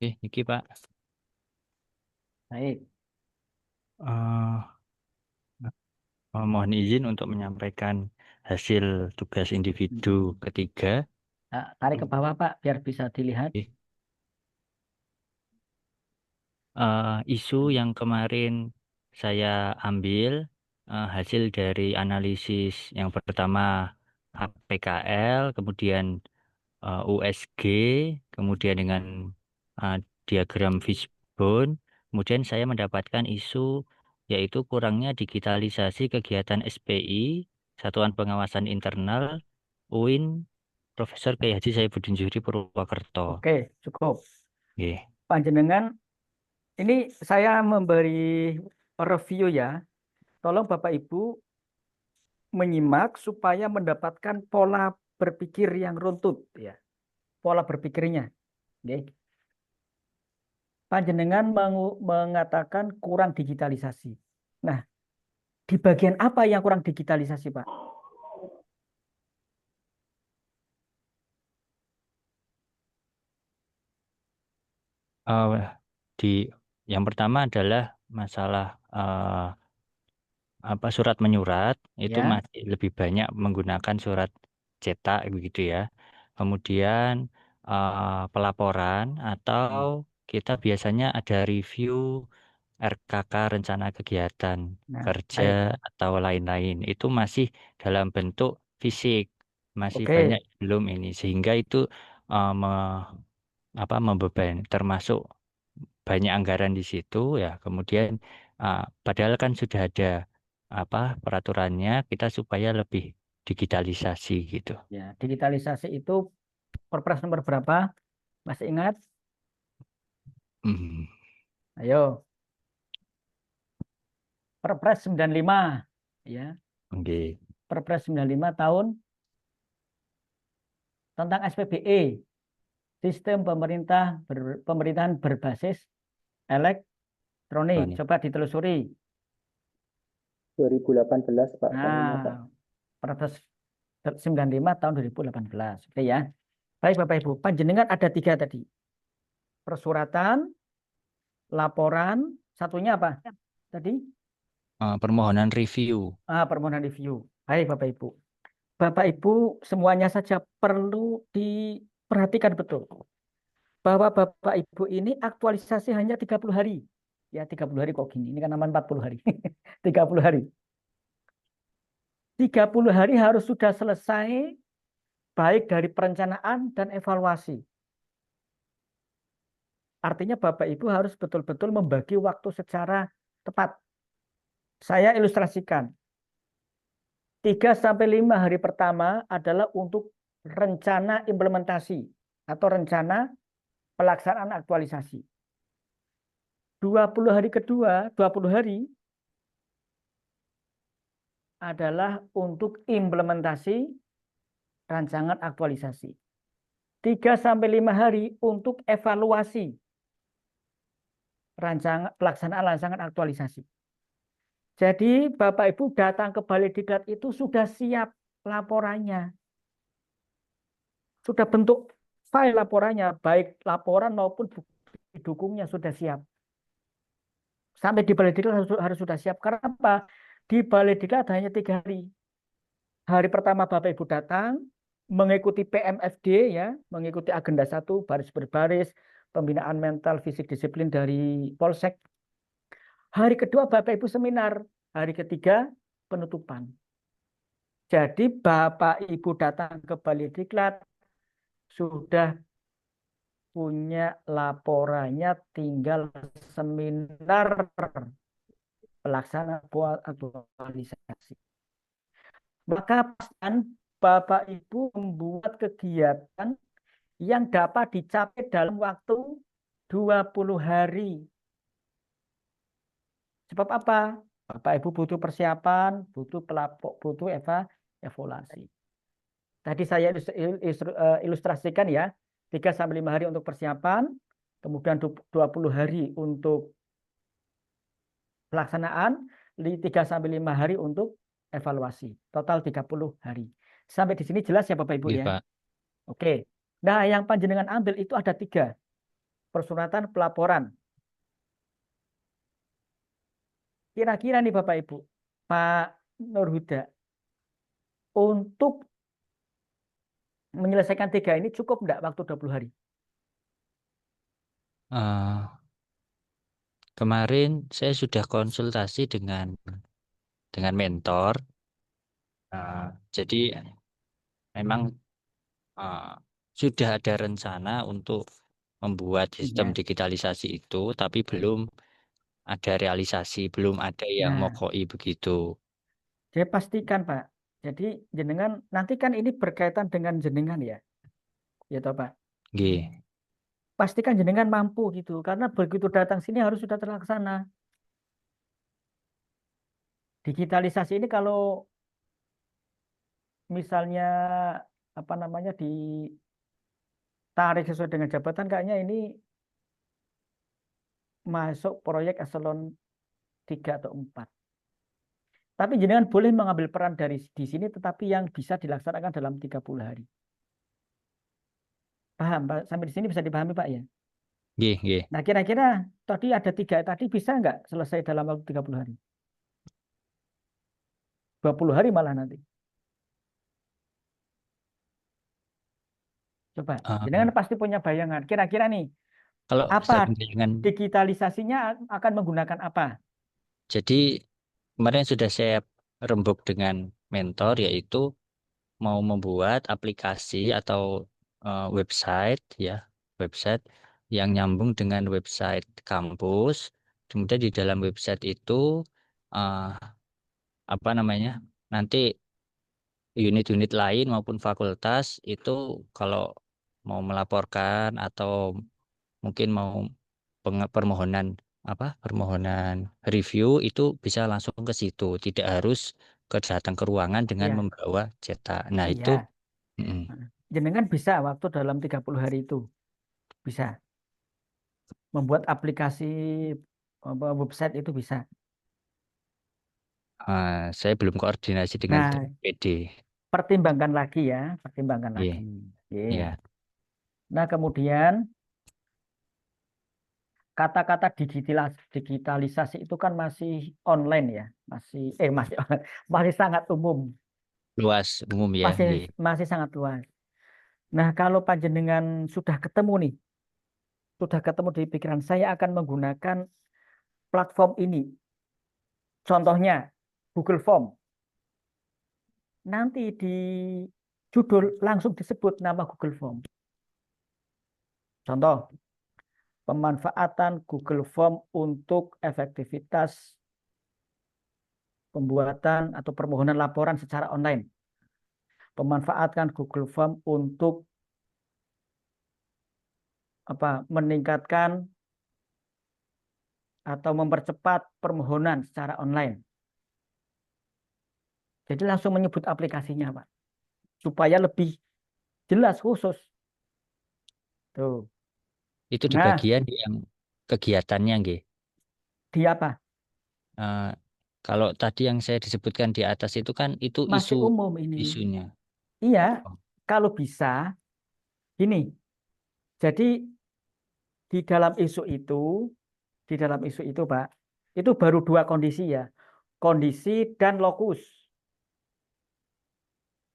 Oke, ini Pak. Baik. Mohon izin untuk menyampaikan hasil tugas individu ketiga. Tarik ke bawah Pak, biar bisa dilihat. Isu yang kemarin saya ambil hasil dari analisis yang pertama PKL, kemudian USG, kemudian dengan diagram fishbone, kemudian saya mendapatkan isu yaitu kurangnya digitalisasi kegiatan SPI, Satuan Pengawasan Internal, UIN, Profesor Kiai Haji Saifuddin Zuhri Purwakerto. Oke, cukup. Oke. Panjenengan, ini saya memberi review ya. Tolong Bapak Ibu menyimak supaya mendapatkan pola berpikir yang runtut ya. Pola berpikirnya. Oke. Panjenengan mengatakan kurang digitalisasi. Nah, di bagian apa yang kurang digitalisasi, Pak? Yang pertama adalah masalah surat menyurat itu Ya. masih lebih banyak menggunakan surat cetak begitu ya. Kemudian pelaporan atau kita biasanya ada review RKK rencana kegiatan Nah, baik. kerja atau lain-lain itu masih dalam bentuk fisik, masih Oke. banyak belum ini sehingga itu membebani termasuk banyak anggaran di situ ya. Kemudian padahal kan sudah ada peraturannya kita supaya lebih digitalisasi gitu. Ya, digitalisasi itu Perpres nomor berapa? Masih ingat? Ayo. Perpres 95 ya. Oke. Perpres 95 tahun tentang SPBE. Sistem pemerintahan berbasis elektronik. Coba ditelusuri. 2018 Pak. tahunnya, Pak. Nah, Perpres 95 tahun 2018. Oke ya. Baik Bapak Ibu, panjenengan ada 3 tadi. Persuratan, laporan, satunya apa? Tadi? Permohonan review. Permohonan review. Baik Bapak Ibu. Bapak Ibu semuanya saja perlu diperhatikan betul. Bahwa Bapak Ibu ini aktualisasi hanya 30 hari. Ya 30 hari kok gini. Ini kan aman 40 hari. 30 hari. 30 hari harus sudah selesai baik dari perencanaan dan evaluasi. Artinya Bapak Ibu harus betul-betul membagi waktu secara tepat. Saya ilustrasikan. 3-5 hari pertama adalah untuk rencana implementasi atau rencana pelaksanaan aktualisasi. 20 hari kedua, 20 hari adalah untuk implementasi rancangan aktualisasi. 3-5 hari untuk evaluasi pelaksanaan rancangan aktualisasi. Jadi Bapak Ibu datang ke Balai Diklat itu sudah siap laporannya. Sudah bentuk file laporannya, baik laporan maupun bukti dukungnya sudah siap. Sampai di Balai Diklat harus sudah siap. Karena apa? Di Balai Diklat hanya 3 hari. Hari pertama Bapak Ibu datang, mengikuti PMFD, ya, mengikuti agenda 1, baris berbaris, pembinaan mental, fisik, disiplin dari Polsek. Hari kedua Bapak Ibu seminar, hari ketiga penutupan. Jadi Bapak Ibu datang ke Balai Diklat sudah punya laporannya, tinggal seminar pelaksanaan aktualisasi. Maka pastikan Bapak Ibu membuat kegiatan yang dapat dicapai dalam waktu 20 hari. Sebab apa? Bapak Ibu butuh persiapan, butuh evaluasi. Tadi saya ilustrasikan ya, 3-5 hari untuk persiapan, kemudian 20 hari untuk pelaksanaan, 3-5 hari untuk evaluasi. Total 30 hari. Sampai di sini jelas ya Bapak Ibu Iya, ya? Pak. Oke. Nah, yang panjenengan ambil itu ada 3. Persuratan, pelaporan. Kira-kira nih Bapak Ibu, Pak Nurhuda, untuk menyelesaikan 3 ini cukup enggak waktu 20 hari? Kemarin saya sudah konsultasi dengan mentor. Jadi memang sudah ada rencana untuk membuat sistem digitalisasi itu, tapi belum ada realisasi, belum ada yang Nah. mokoi begitu. Saya pastikan Pak. Jadi jenengan nanti kan ini berkaitan dengan jenengan ya. Ya toh Pak. Nggih. Pastikan jenengan mampu gitu, karena begitu datang sini harus sudah terlaksana. Digitalisasi ini kalau misalnya apa namanya ditarik sesuai dengan jabatan, kayaknya ini masuk proyek eselon 3 atau 4. Tapi jenengan boleh mengambil peran dari di sini, tetapi yang bisa dilaksanakan dalam 30 hari. Paham Pak? Sampai di sini bisa dipahami Pak ya? Nggih, nggih. Nah kira-kira tadi ada 3 tadi bisa nggak selesai dalam waktu 30 hari? 20 hari malah nanti. Coba, jenengan pasti punya bayangan. Kira-kira nih, Kalau Apa dengan digitalisasinya akan menggunakan apa? jadi kemarin sudah saya rembuk dengan mentor, yaitu mau membuat aplikasi atau website ya, website yang nyambung dengan website kampus. Kemudian di dalam website itu eh, apa namanya, nanti unit-unit lain maupun fakultas itu kalau mau melaporkan atau mungkin mau permohonan permohonan review itu bisa langsung ke situ, tidak harus datang ke ruangan dengan Iya, membawa cetak. Nah itu iya. Jenengan bisa waktu dalam 30 hari itu bisa membuat aplikasi website itu bisa. saya belum koordinasi dengan Nah, PD. pertimbangkan lagi ya, pertimbangkan Iya, lagi. Oke. iya. Nah, kemudian kata-kata digitalisasi itu kan masih online ya, masih masih sangat umum, Luas umum ya. Iya. masih sangat luas. Nah, kalau panjenengan sudah ketemu di pikiran saya akan menggunakan platform ini. Contohnya Google Form. Nanti di judul langsung disebut nama Google Form. Contoh, pemanfaatan Google Form untuk efektivitas pembuatan atau permohonan laporan secara online. Pemanfaatkan Google Form untuk meningkatkan atau mempercepat permohonan secara online. Jadi langsung menyebut aplikasinya, Pak. Supaya lebih jelas khusus. Tuh. Itu di Nah, bagian yang kegiatannya, nggih. di apa? Kalau tadi yang saya disebutkan di atas itu kan itu Masih umum ini. isunya. Iya, kalau bisa, ini. Jadi di dalam isu itu, Pak, itu baru dua kondisi ya. Kondisi dan lokus.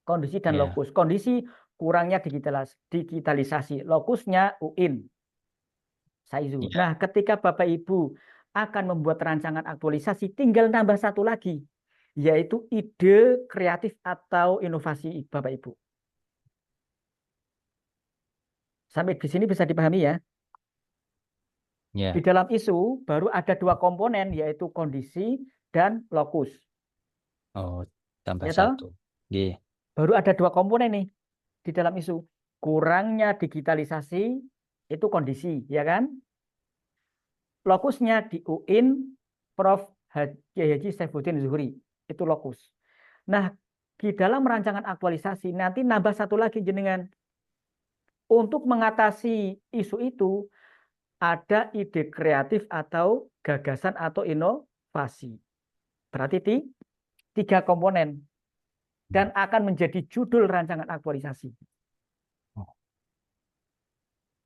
Kondisi dan Ya. lokus. Kondisi kurangnya digitalisasi. Lokusnya UIN. Saizu. Ya. Nah, ketika Bapak Ibu akan membuat rancangan aktualisasi, tinggal nambah satu lagi, yaitu ide kreatif atau inovasi Bapak Ibu. Sampai di sini bisa dipahami ya? Ya. Di dalam isu baru ada dua komponen, yaitu kondisi dan lokus. Oh, tambah Ya toh? satu. Nggih. Baru ada dua komponen nih di dalam isu. Kurangnya digitalisasi itu kondisi, ya kan? Lokusnya di UIN Prof. Haji Saifuddin Zuhri. Itu lokus. Nah, di dalam rancangan aktualisasi nanti nambah satu lagi jenengan. Untuk mengatasi isu itu ada ide kreatif atau gagasan atau inovasi. Berarti tiga komponen. Dan akan menjadi judul rancangan aktualisasi.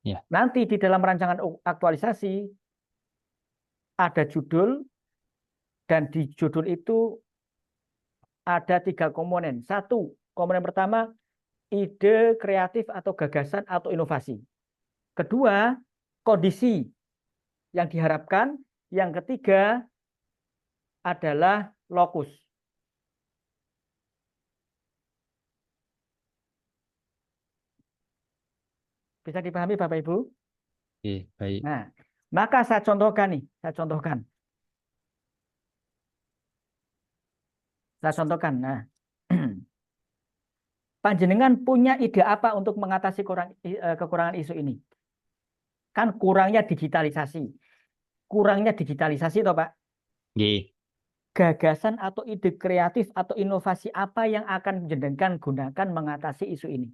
Ya. Nanti di dalam rancangan aktualisasi ada judul, dan di judul itu ada tiga komponen. Satu, komponen pertama, ide kreatif atau gagasan atau inovasi. Kedua, kondisi yang diharapkan. Yang ketiga adalah lokus. Bisa dipahami Bapak Ibu? Baik. Nah, maka saya contohkan nih, Saya contohkan. Nah, panjenengan punya ide apa untuk mengatasi kekurangan isu ini? Kan kurangnya digitalisasi. Kurangnya digitalisasi toh, Pak? Nggih. Gagasan atau ide kreatif atau inovasi apa yang akan jenengan gunakan mengatasi isu ini?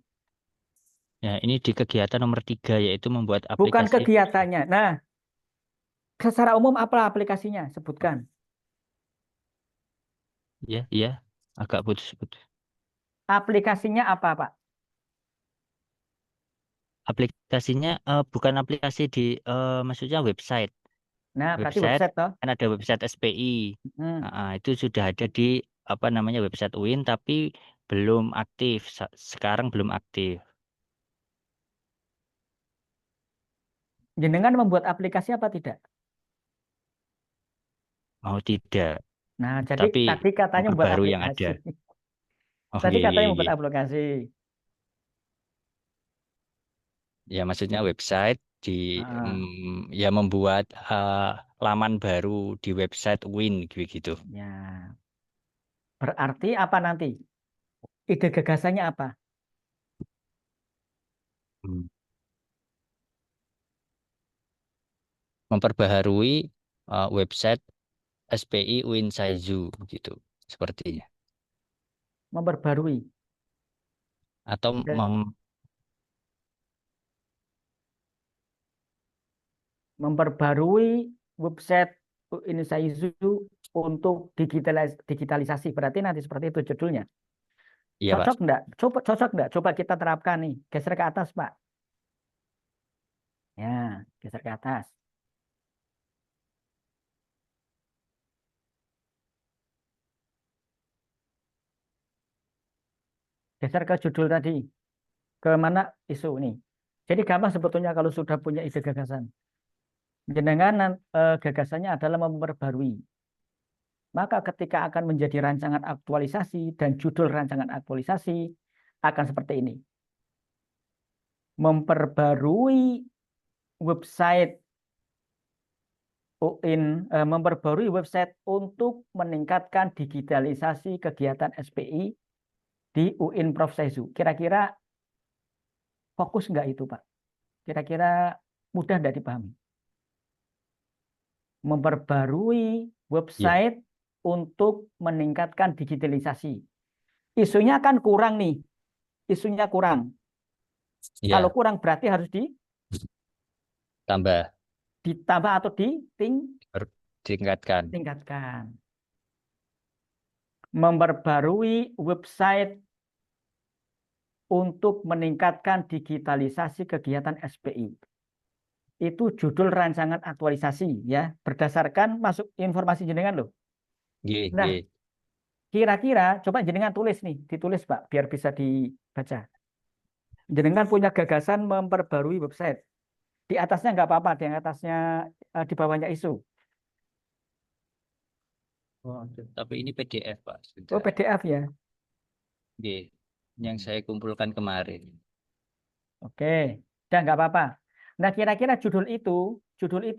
Ya, ini di kegiatan nomor 3, yaitu membuat Bukan aplikasi. kegiatannya. Nah, secara umum apa aplikasinya? Sebutkan. Iya, agak putus-putus. Aplikasinya apa, Pak? Aplikasinya bukan aplikasi maksudnya website. Nah, berarti website toh? Kan ada website SPI. Itu sudah ada di website UIN, tapi belum aktif. Sekarang belum aktif. Jenengan membuat aplikasi apa tidak? Oh tidak, Nah, jadi tapi tadi katanya membuat memperbarui yang aplikasi. ada. Oh Tadi iya, iya, katanya iya. membuat aplikasi. Ya maksudnya website di Ah, ya membuat laman baru di website Win gitu. ya. Berarti apa nanti? Ide gagasannya apa? Hmm. Memperbaharui website SPI Win Saizu gitu sepertinya. Memperbarui. Atau Dan memperbarui website ini Saizu untuk digitalisasi. Berarti nanti seperti itu judulnya. Iya Pak. Cocok enggak? Cocok enggak? Coba kita terapkan nih. Geser ke atas, Pak. Ya, geser ke atas. Geser ke judul tadi. Ke mana isu ini? Jadi gampang sebetulnya kalau sudah punya ide gagasan. Jenengan gagasannya adalah memperbarui. Maka ketika akan menjadi rancangan aktualisasi dan judul rancangan aktualisasi akan seperti ini. Memperbarui website UIN, memperbarui website untuk meningkatkan digitalisasi kegiatan SPI di UIN Prof. Saizu. Kira-kira fokus nggak itu, Pak? Kira-kira mudah nggak dipahami? Memperbarui website untuk meningkatkan digitalisasi. Isunya kan kurang nih. Isunya kurang. Kalau kurang berarti harus ditambah atau ditingkatkan. Memperbarui website untuk meningkatkan digitalisasi kegiatan SPI. Itu judul rancangan aktualisasi ya, berdasarkan masuk informasi jenengan loh. Nah, kira-kira coba jenengan tulis nih, ditulis Pak, biar bisa dibaca. Jenengan punya gagasan memperbarui website. Di atasnya nggak apa-apa, di atasnya di bawahnya isu. Oh, tapi ini PDF Pak. Oh, PDF ya. Yang saya kumpulkan kemarin. Oke, udah nggak apa-apa. Nah, kira-kira judul itu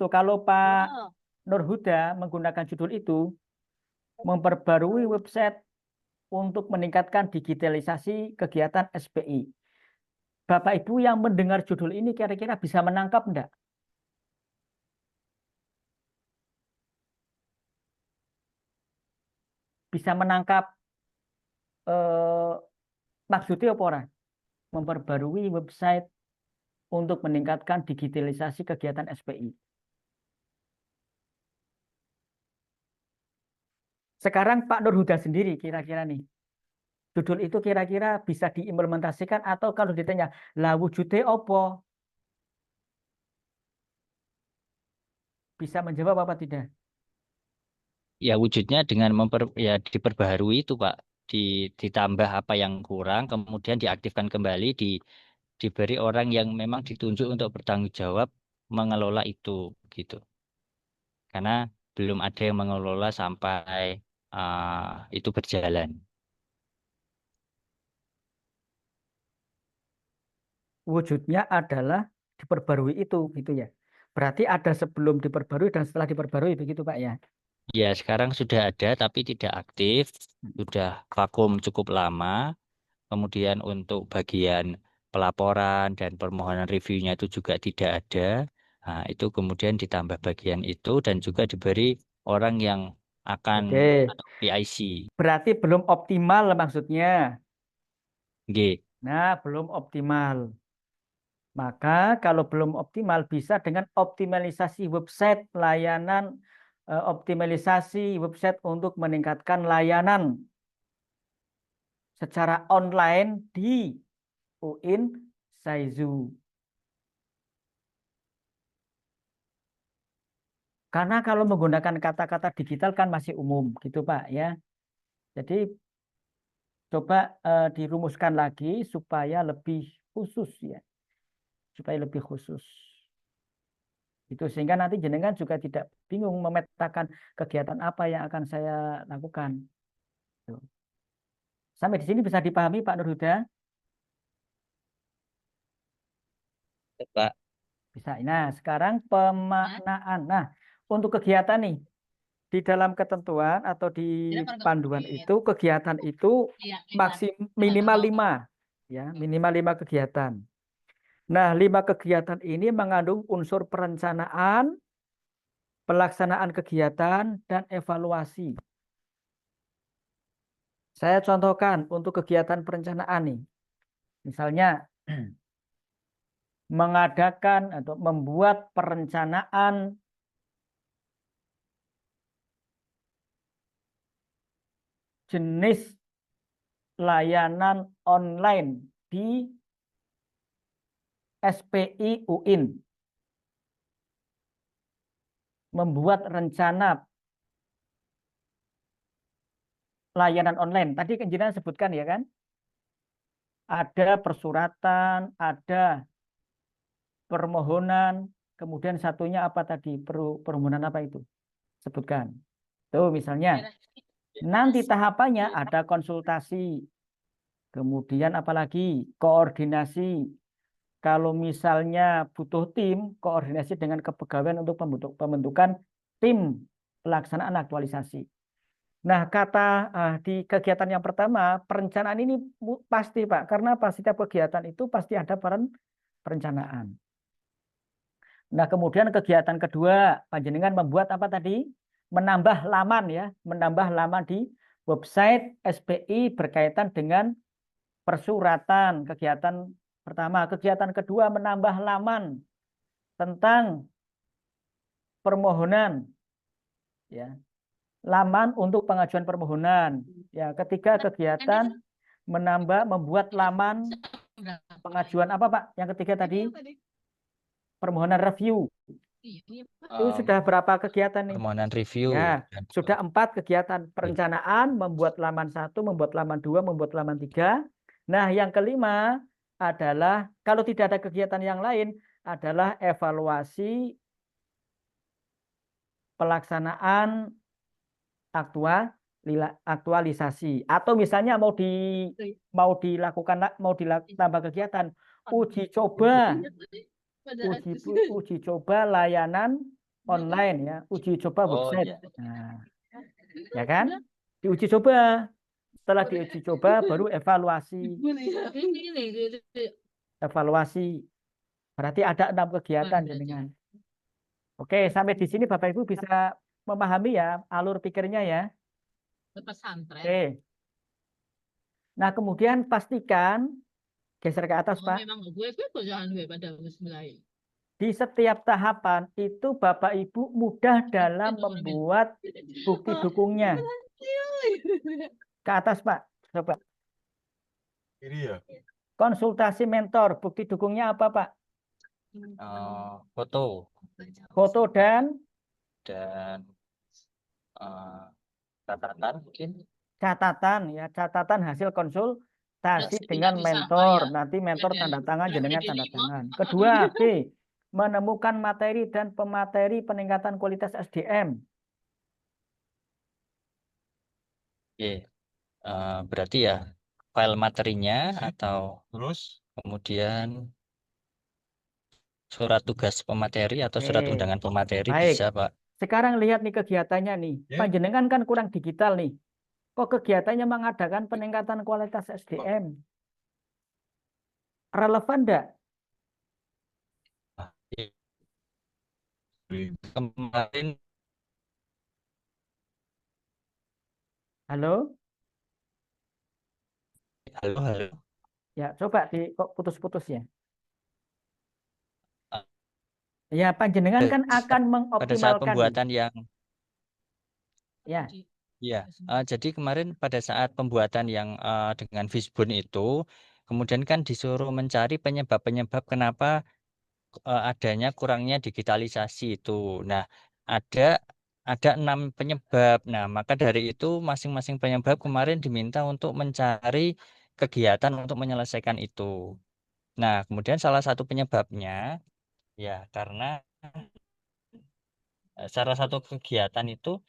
kalau Pak Nur Huda menggunakan judul itu, memperbarui website untuk meningkatkan digitalisasi kegiatan SPI. Bapak Ibu yang mendengar judul ini kira-kira bisa menangkap enggak? Bisa menangkap maksudnya apa orang? Memperbarui website untuk meningkatkan digitalisasi kegiatan SPI. Sekarang Pak Nur Huda sendiri kira-kira nih. Judul itu kira-kira bisa diimplementasikan atau kalau ditanya, lah wujudnya apa? Bisa menjawab apa tidak? Ya wujudnya dengan diperbaharui itu Pak. Ditambah apa yang kurang, kemudian diaktifkan kembali, diberi orang yang memang ditunjuk untuk bertanggung jawab mengelola itu gitu. Karena belum ada yang mengelola sampai itu berjalan. Wujudnya adalah diperbarui itu gitu ya. Berarti ada sebelum diperbarui dan setelah diperbarui begitu Pak ya. Ya sekarang sudah ada tapi tidak aktif, sudah vakum cukup lama. Kemudian untuk bagian pelaporan dan permohonan reviewnya itu juga tidak ada. Nah, itu kemudian ditambah bagian itu dan juga diberi orang yang akan PIC. Berarti belum optimal maksudnya. G. Nah, belum optimal. Maka kalau belum optimal bisa dengan optimalisasi website layanan, optimalisasi website untuk meningkatkan layanan secara online di UIN Saizu. Karena kalau menggunakan kata-kata digital kan masih umum gitu Pak ya. Jadi coba dirumuskan lagi supaya lebih khusus ya. Supaya lebih khusus. Itu sehingga nanti jenengan juga tidak bingung memetakan kegiatan apa yang akan saya lakukan. Tuh. Sampai di sini bisa dipahami Pak Nurhuda? Pak. Bisa. Nah, sekarang pemaknaan. Nah, untuk kegiatan nih, di dalam ketentuan atau di panduan itu, kegiatan itu minimal 5. Ya, minimal 5 kegiatan. Nah, 5 kegiatan ini mengandung unsur perencanaan, pelaksanaan kegiatan, dan evaluasi. Saya contohkan untuk kegiatan perencanaan nih. Misalnya, mengadakan atau membuat perencanaan jenis layanan online di SPI UIN. Membuat rencana layanan online. Tadi jenengan sebutkan ya kan? Ada persuratan, ada permohonan, kemudian satunya apa tadi? Permohonan apa itu? Sebutkan. Tuh misalnya. Nanti tahapannya ada konsultasi. Kemudian apalagi? Koordinasi. Kalau misalnya butuh tim, koordinasi dengan kepegawaian untuk pembentukan tim pelaksanaan aktualisasi. Nah, di kegiatan yang pertama, perencanaan ini pasti, Pak. Karena setiap kegiatan itu pasti ada perencanaan. Nah, kemudian kegiatan kedua, panjenengan membuat apa tadi? Menambah laman ya, menambah laman di website SPI berkaitan dengan persuratan. Kegiatan pertama, kegiatan kedua menambah laman tentang permohonan ya. Laman untuk pengajuan permohonan. Ya, ketiga kegiatan membuat laman pengajuan apa Pak? Yang ketiga tadi permohonan review. Itu sudah berapa kegiatan nih? Permohonan review. Ya, sudah 4 kegiatan perencanaan, membuat laman 1, membuat laman 2, membuat laman 3. Nah, yang kelima adalah kalau tidak ada kegiatan yang lain adalah evaluasi pelaksanaan aktualisasi atau misalnya mau ditambah kegiatan uji coba layanan online ya, uji coba website. Nah, ya kan? Diuji coba. Setelah diuji coba baru evaluasi. Berarti ada 6 kegiatan dengan. Oke, sampai di sini Bapak Ibu bisa memahami ya alur pikirnya ya. Oke. Nah, kemudian pastikan geser ke atas, Pak. Di setiap tahapan itu Bapak Ibu mudah dalam membuat bukti dukungnya. Ke atas, Pak. Coba. Ini ya. Konsultasi mentor, bukti dukungnya apa, Pak? Foto. Foto dan catatan mungkin. Catatan ya, catatan hasil konsultasi dengan mentor. Nanti mentor tanda tangan, jenengan tanda tangan. Kedua, B, menemukan materi dan pemateri peningkatan kualitas SDM. Oke. Berarti ya file materinya atau kemudian surat tugas pemateri atau surat undangan pemateri. Baik. Bisa, Pak. Sekarang lihat nih kegiatannya nih. Panjenengan kan kurang digital nih. Kok kegiatannya mengadakan peningkatan kualitas SDM? Relevan enggak? Kemarin. Halo? Halo. Ya, coba kok putus-putus ya. Ya, panjenengan kan akan mengoptimalkan. Pada saat pembuatan yang ya. Ya, jadi kemarin pada saat pembuatan yang dengan Fishbone itu, kemudian kan disuruh mencari penyebab-penyebab kenapa adanya kurangnya digitalisasi itu. Nah, ada 6 penyebab. Nah, maka dari itu masing-masing penyebab kemarin diminta untuk mencari kegiatan untuk menyelesaikan itu. Nah, kemudian salah satu penyebabnya ya karena salah satu kegiatan itu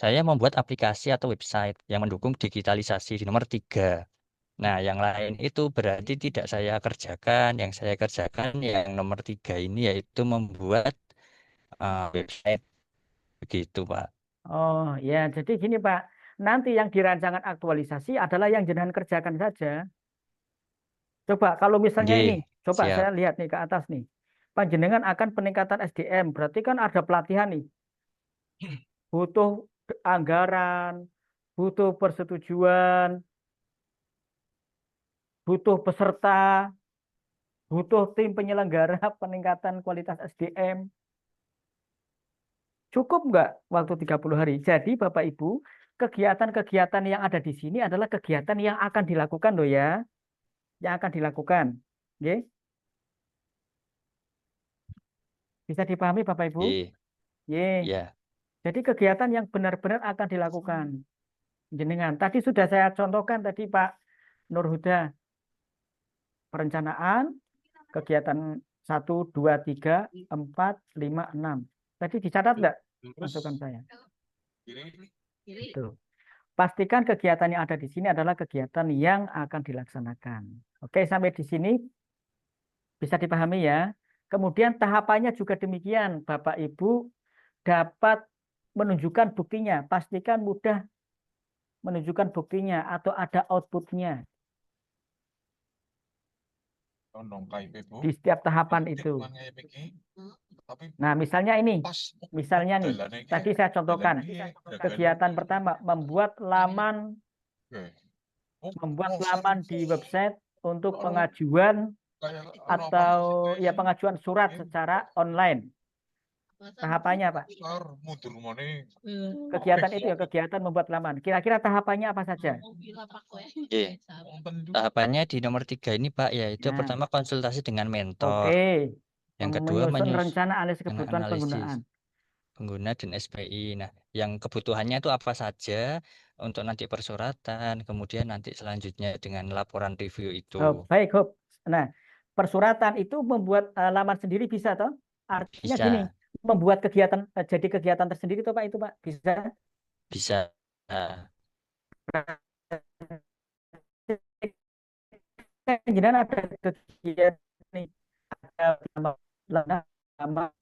saya membuat aplikasi atau website yang mendukung digitalisasi di nomor 3. Nah, yang lain itu berarti tidak saya kerjakan. Yang saya kerjakan yang nomor 3 ini yaitu membuat website begitu, Pak. Oh ya, jadi gini Pak, nanti yang di rancangan aktualisasi adalah yang jenengan kerjakan saja. Coba kalau misalnya ini, Nggih, coba siap. saya lihat nih ke atas nih. Panjenengan akan peningkatan SDM, berarti kan ada pelatihan nih. Butuh anggaran, butuh persetujuan, butuh peserta, butuh tim penyelenggara peningkatan kualitas SDM. Cukup nggak waktu 30 hari? Jadi Bapak Ibu, kegiatan-kegiatan yang ada di sini adalah kegiatan yang akan dilakukan loh ya. Yang akan dilakukan. Oke? Bisa dipahami Bapak Ibu? Nggih. Ye. Ya. Jadi kegiatan yang benar-benar akan dilakukan. Jenengan. Tadi sudah saya contohkan tadi Pak Nur Huda. Perencanaan, kegiatan 1, 2, 3, 4, 5, 6. Tadi dicatat enggak masukan saya? Itu. Pastikan kegiatan yang ada di sini adalah kegiatan yang akan dilaksanakan. Oke, sampai di sini bisa dipahami ya. Kemudian tahapannya juga demikian. Bapak Ibu dapat menunjukkan buktinya. Pastikan mudah menunjukkan buktinya atau ada outputnya. Di setiap tahapan itu. Nah, misalnya ini. Misalnya nih, tadi saya contohkan. Kegiatan pertama, membuat laman di website untuk pengajuan atau ya pengajuan surat secara online. Tahapannya Pak. Kegiatan itu ya kegiatan membuat laman. Kira-kira tahapannya apa saja? Oke. Tahapannya di nomor 3 ini Pak, yaitu Nah. pertama konsultasi dengan mentor. Oke. Yang kedua Menyusun rencana analisis kebutuhan analisis penggunaan. pengguna dan SPI. Nah, yang kebutuhannya itu apa saja untuk nanti persuratan, kemudian nanti selanjutnya dengan laporan review itu. Oh, baik, Hop. Nah, persuratan itu membuat laman sendiri bisa toh? Artinya Bisa. gini, membuat kegiatan jadi kegiatan tersendiri toh Pak itu Pak, bisa? Bisa. Jangan ada kegiatan nih, ada nama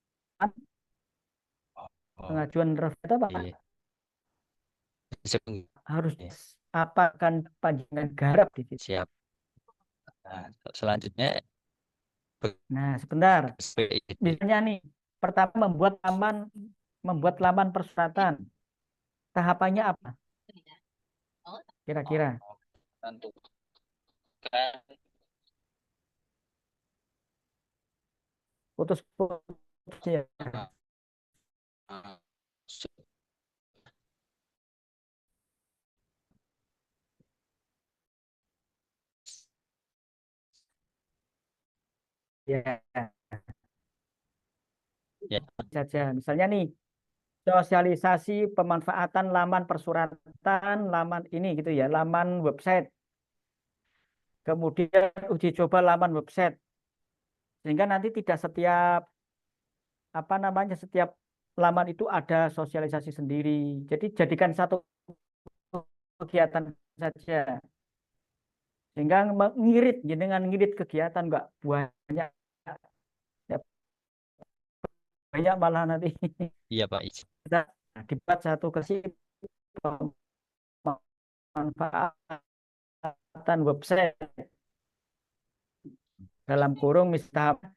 pengajuan review itu Pak. Harus apa kan panjangan garap di situ. Siap. Nah, selanjutnya. Nah, sebentar. SPI. Misalnya nih, pertama membuat laman persuratan. Tahapannya apa? Kira-kira. Putus-putus ya. Ya. Ya. Saja. Misalnya nih, sosialisasi pemanfaatan laman persuratan, laman ini gitu ya, laman website. Kemudian uji coba laman website. Sehingga nanti tidak setiap setiap laman itu ada sosialisasi sendiri. Jadi jadikan satu kegiatan saja. Sehingga mengirit dengan ngirit kegiatan enggak banyak. Ya, banyak malah nanti. Iya Pak. Kita dibuat satu pemanfaatan website dalam kurung misalnya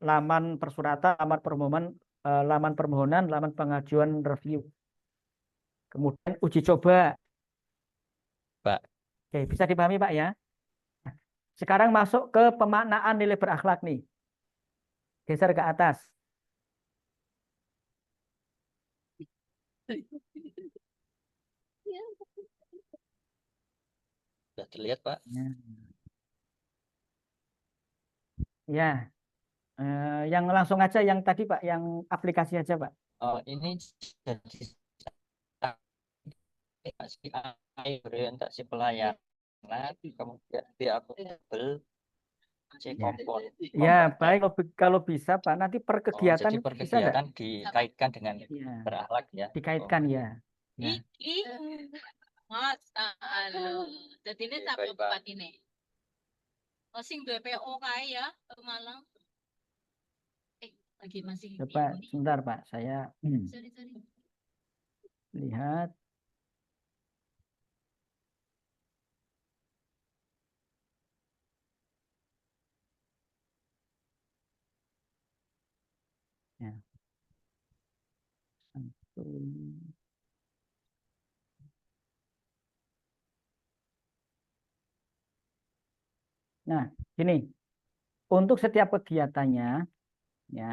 laman persuratan, laman permohonan, laman pengajuan review. Kemudian uji coba. Pak. Oke, bisa dipahami Pak ya? Sekarang masuk ke pemaknaan nilai berakhlak nih. Geser ke atas. Sudah terlihat Pak? Ya. Yang langsung aja yang tadi Pak, yang aplikasi aja Pak. Oh, ini jadi orientasi pelayanan, kemudian dia akuntabel, C kompon. Ya, baik kalau bisa Pak, nanti per Oh, kegiatan jadi per bisa nggak? kegiatan dikaitkan dengan Ya, berakhlak ya. Oh, dikaitkan ya. Ya. Mas, jadi ini tak baik, Pak. empat ini. Sing BPO kae ya, Malang. Lagi masih Coba sebentar Pak, saya sorry. lihat. Ya. Nah, gini. Untuk setiap kegiatannya, ya,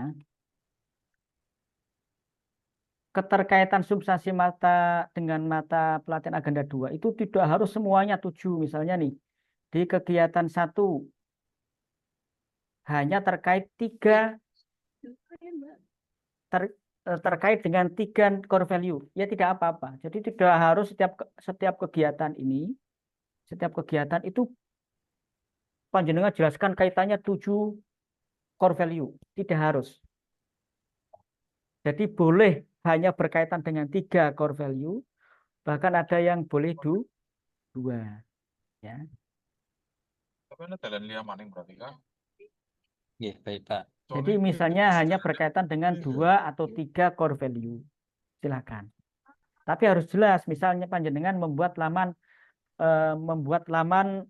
keterkaitan substansi mata dengan mata pelatihan agenda 2 itu tidak harus semuanya 7. Misalnya nih, di kegiatan 1 hanya terkait 3 terkait dengan 3 core value, ya tidak apa-apa. Jadi tidak harus setiap kegiatan ini, setiap kegiatan itu panjenengan jelaskan kaitannya 7 core value, tidak harus. Jadi boleh hanya berkaitan dengan 3 core value, bahkan ada yang boleh 2, ya. Tapi ini jalan liya maning berarti kan? Iya, baik Pak. Jadi misalnya hanya berkaitan dengan 2 atau 3 core value, silakan. Tapi harus jelas, misalnya panjenengan membuat laman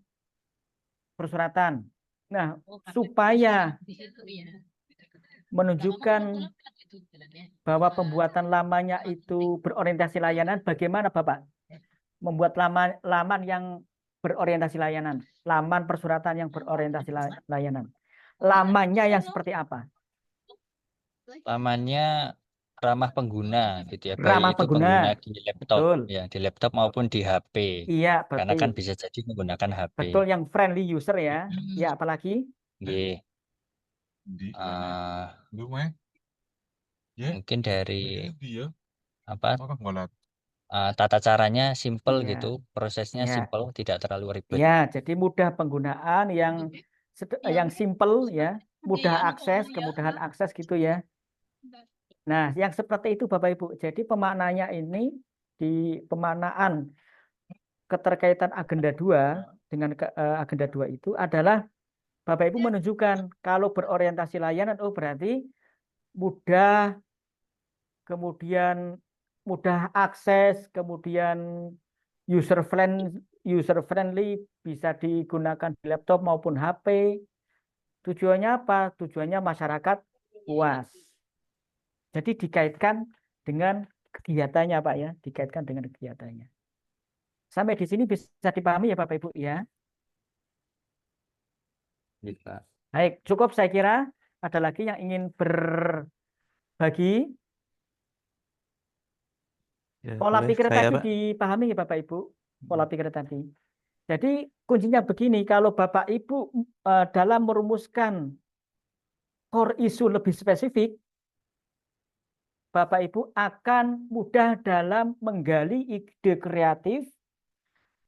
persuratan. Nah, supaya menunjukkan bahwa pembuatan lamanya itu berorientasi layanan, bagaimana Bapak membuat laman yang berorientasi layanan, laman persuratan yang berorientasi layanan? Lamannya yang seperti apa? Lamannya ramah pengguna gitu ya, Ramah baik itu pengguna. pengguna di laptop Betul. ya, di laptop maupun di HP. Iya, Karena betul. kan bisa jadi menggunakan HP. Betul, yang friendly user ya. Ya, apalagi? Nggih. Mungkin dari apa? Tata caranya simple Iya. gitu, prosesnya Iya. simple, tidak terlalu ribet. Ya, jadi mudah penggunaan yang simple ya, mudah akses, kemudahan akses gitu ya. Nah, yang seperti itu Bapak Ibu. Jadi pemaknanya ini di pemaknaan keterkaitan agenda 2 dengan agenda 2 itu adalah Bapak Ibu menunjukkan kalau berorientasi layanan, oh berarti mudah, kemudian mudah akses, kemudian user friendly, bisa digunakan di laptop maupun HP. Tujuannya apa? Tujuannya masyarakat puas. Jadi dikaitkan dengan kegiatannya Pak ya, dikaitkan dengan kegiatannya. Sampai di sini bisa dipahami ya Bapak Ibu ya. Bisa. Baik, cukup saya kira. Ada lagi yang ingin berbagi? Ya, Pola boleh pikir saya, tadi Pak. dipahami ya Bapak Ibu? Pola pikir tadi. Jadi kuncinya begini, kalau Bapak Ibu dalam merumuskan core isu lebih spesifik, Bapak Ibu akan mudah dalam menggali ide kreatif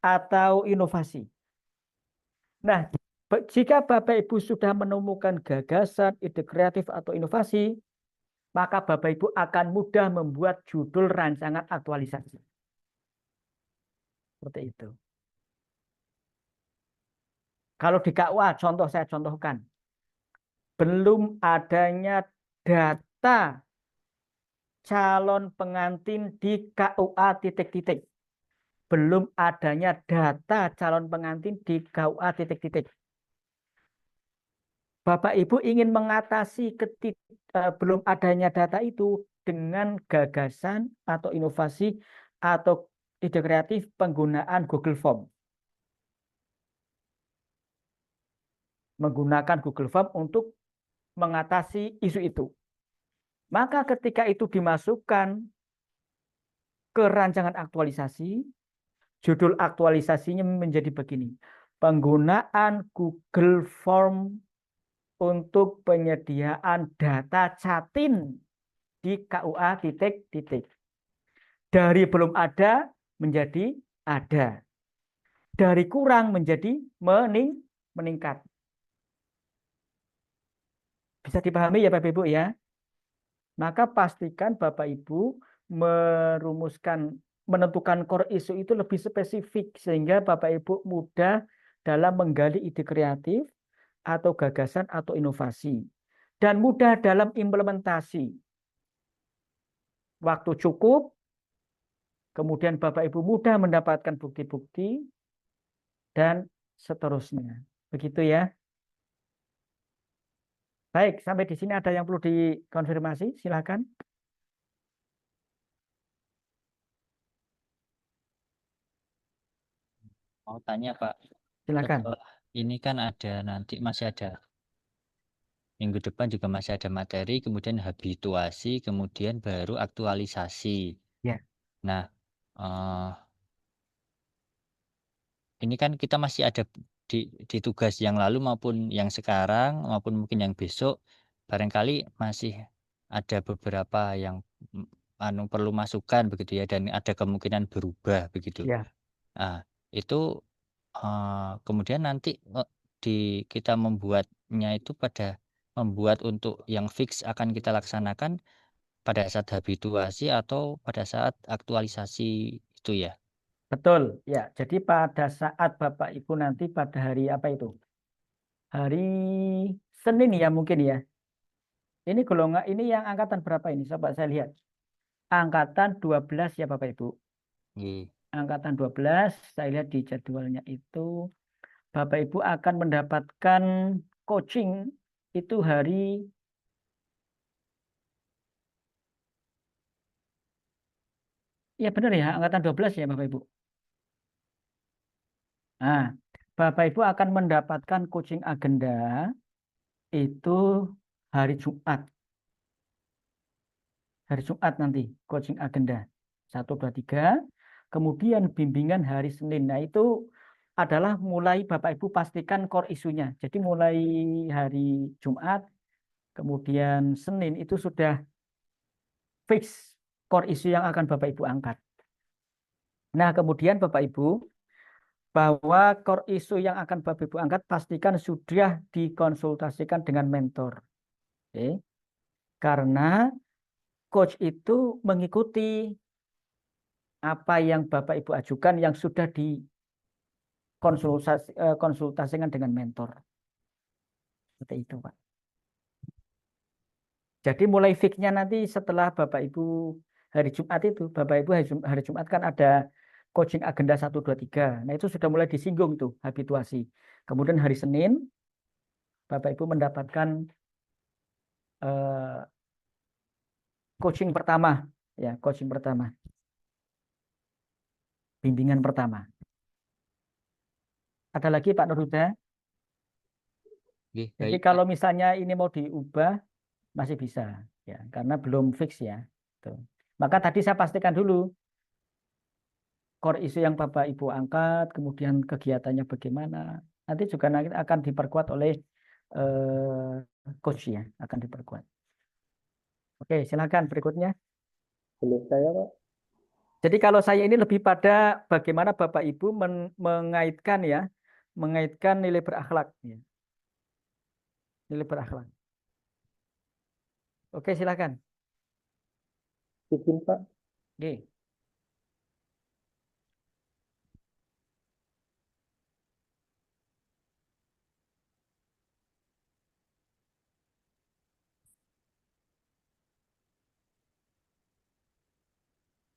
atau inovasi. Nah, jika Bapak Ibu sudah menemukan gagasan, ide kreatif atau inovasi, maka Bapak Ibu akan mudah membuat judul rancangan aktualisasi. Seperti itu. Kalau di KUA, saya contohkan. Belum adanya data calon pengantin di KUA titik-titik. Belum adanya data calon pengantin di KUA titik-titik. Bapak Ibu ingin mengatasi belum adanya data itu dengan gagasan atau inovasi atau ide kreatif penggunaan Google Form. Menggunakan Google Form untuk mengatasi isu itu. Maka ketika itu dimasukkan ke rancangan aktualisasi, judul aktualisasinya menjadi begini. Penggunaan Google Form untuk penyediaan data catin di KUA titik-titik. Dari belum ada menjadi ada. Dari kurang menjadi meningkat. Bisa dipahami ya Bapak Ibu ya? Maka pastikan Bapak Ibu menentukan core isu itu lebih spesifik sehingga Bapak Ibu mudah dalam menggali ide kreatif atau gagasan atau inovasi dan mudah dalam implementasi. Waktu cukup, kemudian Bapak Ibu mudah mendapatkan bukti-bukti dan seterusnya. Begitu ya. Baik, sampai di sini ada yang perlu dikonfirmasi, silakan. Mau tanya Pak, Silakan. setelah ini kan masih ada minggu depan juga masih ada materi, kemudian habituasi, kemudian baru aktualisasi. Ya. Nah, ini kan kita masih ada di tugas yang lalu maupun yang sekarang maupun mungkin yang besok, barangkali masih ada beberapa yang perlu masukan begitu ya, dan ada kemungkinan berubah begitu. Ya. Nah, itu kemudian nanti kita membuatnya itu membuat untuk yang fix akan kita laksanakan pada saat habituasi atau pada saat aktualisasi itu ya. Betul, ya. Jadi pada saat Bapak Ibu nanti pada hari apa itu? Hari Senin ya mungkin ya. Ini golongan ini yang angkatan berapa ini? Coba saya lihat. Angkatan 12 ya Bapak Ibu. Angkatan 12, saya lihat di jadwalnya itu Bapak Ibu akan mendapatkan coaching itu hari ya benar ya, angkatan 12 ya Bapak Ibu. Nah, Bapak Ibu akan mendapatkan coaching agenda itu hari Jumat. Hari Jumat nanti coaching agenda 1, 2, 3. Kemudian bimbingan hari Senin. Nah itu adalah mulai Bapak Ibu pastikan core isunya. Jadi mulai hari Jumat, kemudian Senin itu sudah fix core isu yang akan Bapak Ibu angkat. Nah kemudian Bapak Ibu, bahwa core isu yang akan Bapak Ibu angkat pastikan sudah dikonsultasikan dengan mentor. Oke. Karena coach itu mengikuti apa yang Bapak Ibu ajukan yang sudah dikonsultasikan dengan mentor. Seperti itu, Pak. Jadi mulai fix-nya nanti setelah Bapak Ibu hari Jumat itu, Bapak Ibu hari Jumat kan ada coaching agenda 1, 2, 3. Nah itu sudah mulai disinggung tuh habituasi. Kemudian hari Senin Bapak Ibu mendapatkan coaching pertama, ya coaching pertama, bimbingan pertama. Ada lagi Pak Nurhuda? Jadi kalau misalnya ini mau diubah masih bisa, ya karena belum fix ya. Tuh. Maka tadi saya pastikan dulu core isu yang Bapak Ibu angkat, kemudian kegiatannya bagaimana. Nanti juga akan diperkuat oleh coach ya, akan diperkuat. Oke, silakan berikutnya. Boleh saya, Pak? Jadi kalau saya ini lebih pada bagaimana Bapak Ibu mengaitkan nilai berakhlak. Ya. Nilai berakhlak. Oke, silakan. Izin, Pak. Oke.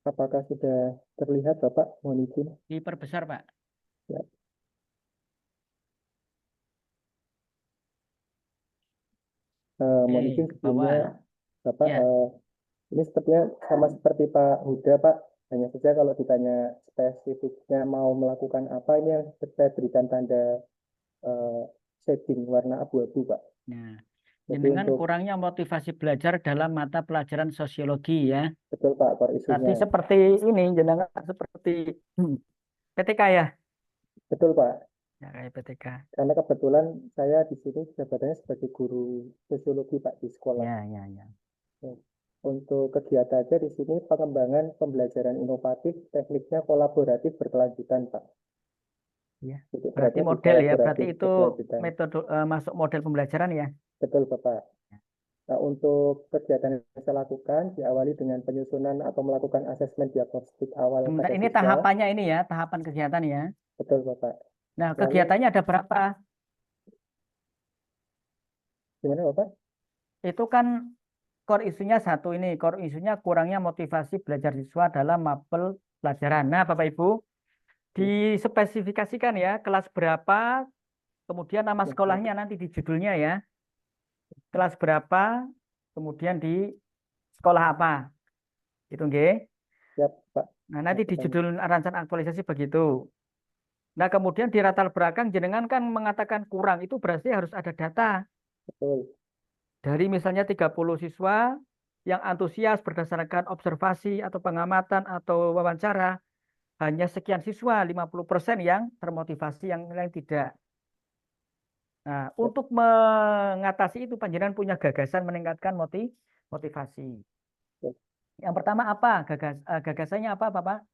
Apakah sudah terlihat, Bapak? Mohon izin. Diperbesar, Pak. Ya. Mohon izin sebelumnya, Bapak, ini sepertinya sama seperti Pak Huda, Pak. Hanya saja kalau ditanya spesifiknya mau melakukan apa, ini yang saya berikan tanda shading warna abu-abu, Pak. Nah, Jadi dengan untuk kurangnya motivasi belajar dalam mata pelajaran sosiologi ya. betul Pak, core isunya. Berarti seperti ini, jenengan seperti PTK ya. Betul Pak. Ya kayak PTK. Karena kebetulan saya di sini jabatannya sebagai guru sosiologi Pak di sekolah. Ya. Untuk kegiatan aja di sini pengembangan pembelajaran inovatif, tekniknya kolaboratif berkelanjutan Pak. Ya. Jadi, berarti model ya, berarti itu metode masuk model pembelajaran ya. Betul Bapak. Nah, untuk kegiatan yang saya lakukan diawali dengan penyusunan atau melakukan asesmen diagnostik awal Bentar, pada ini siswa. tahapannya ini ya, tahapan kegiatan ya. Betul, Bapak. Nah, Lalu, kegiatannya ada berapa? gimana, Bapak? Itu kan core isunya satu ini, core isunya kurangnya motivasi belajar siswa dalam mapel pelajaran. Nah, Bapak Ibu, dispesifikasikan ya, kelas berapa, kemudian nama sekolahnya nanti di judulnya ya. Kelas berapa, kemudian di sekolah apa. Itu nggih. Siap, Pak. Nah, nanti di judul rancangan aktualisasi begitu. Nah, kemudian di latar belakang jenengan kan mengatakan kurang, itu berarti harus ada data. Betul. Dari misalnya 30 siswa yang antusias berdasarkan observasi atau pengamatan atau wawancara, hanya sekian siswa, 50% yang termotivasi, yang lain tidak. Nah, untuk mengatasi itu, panjenengan punya gagasan meningkatkan motivasi. Yang pertama apa? Gagasannya apa, Bapak?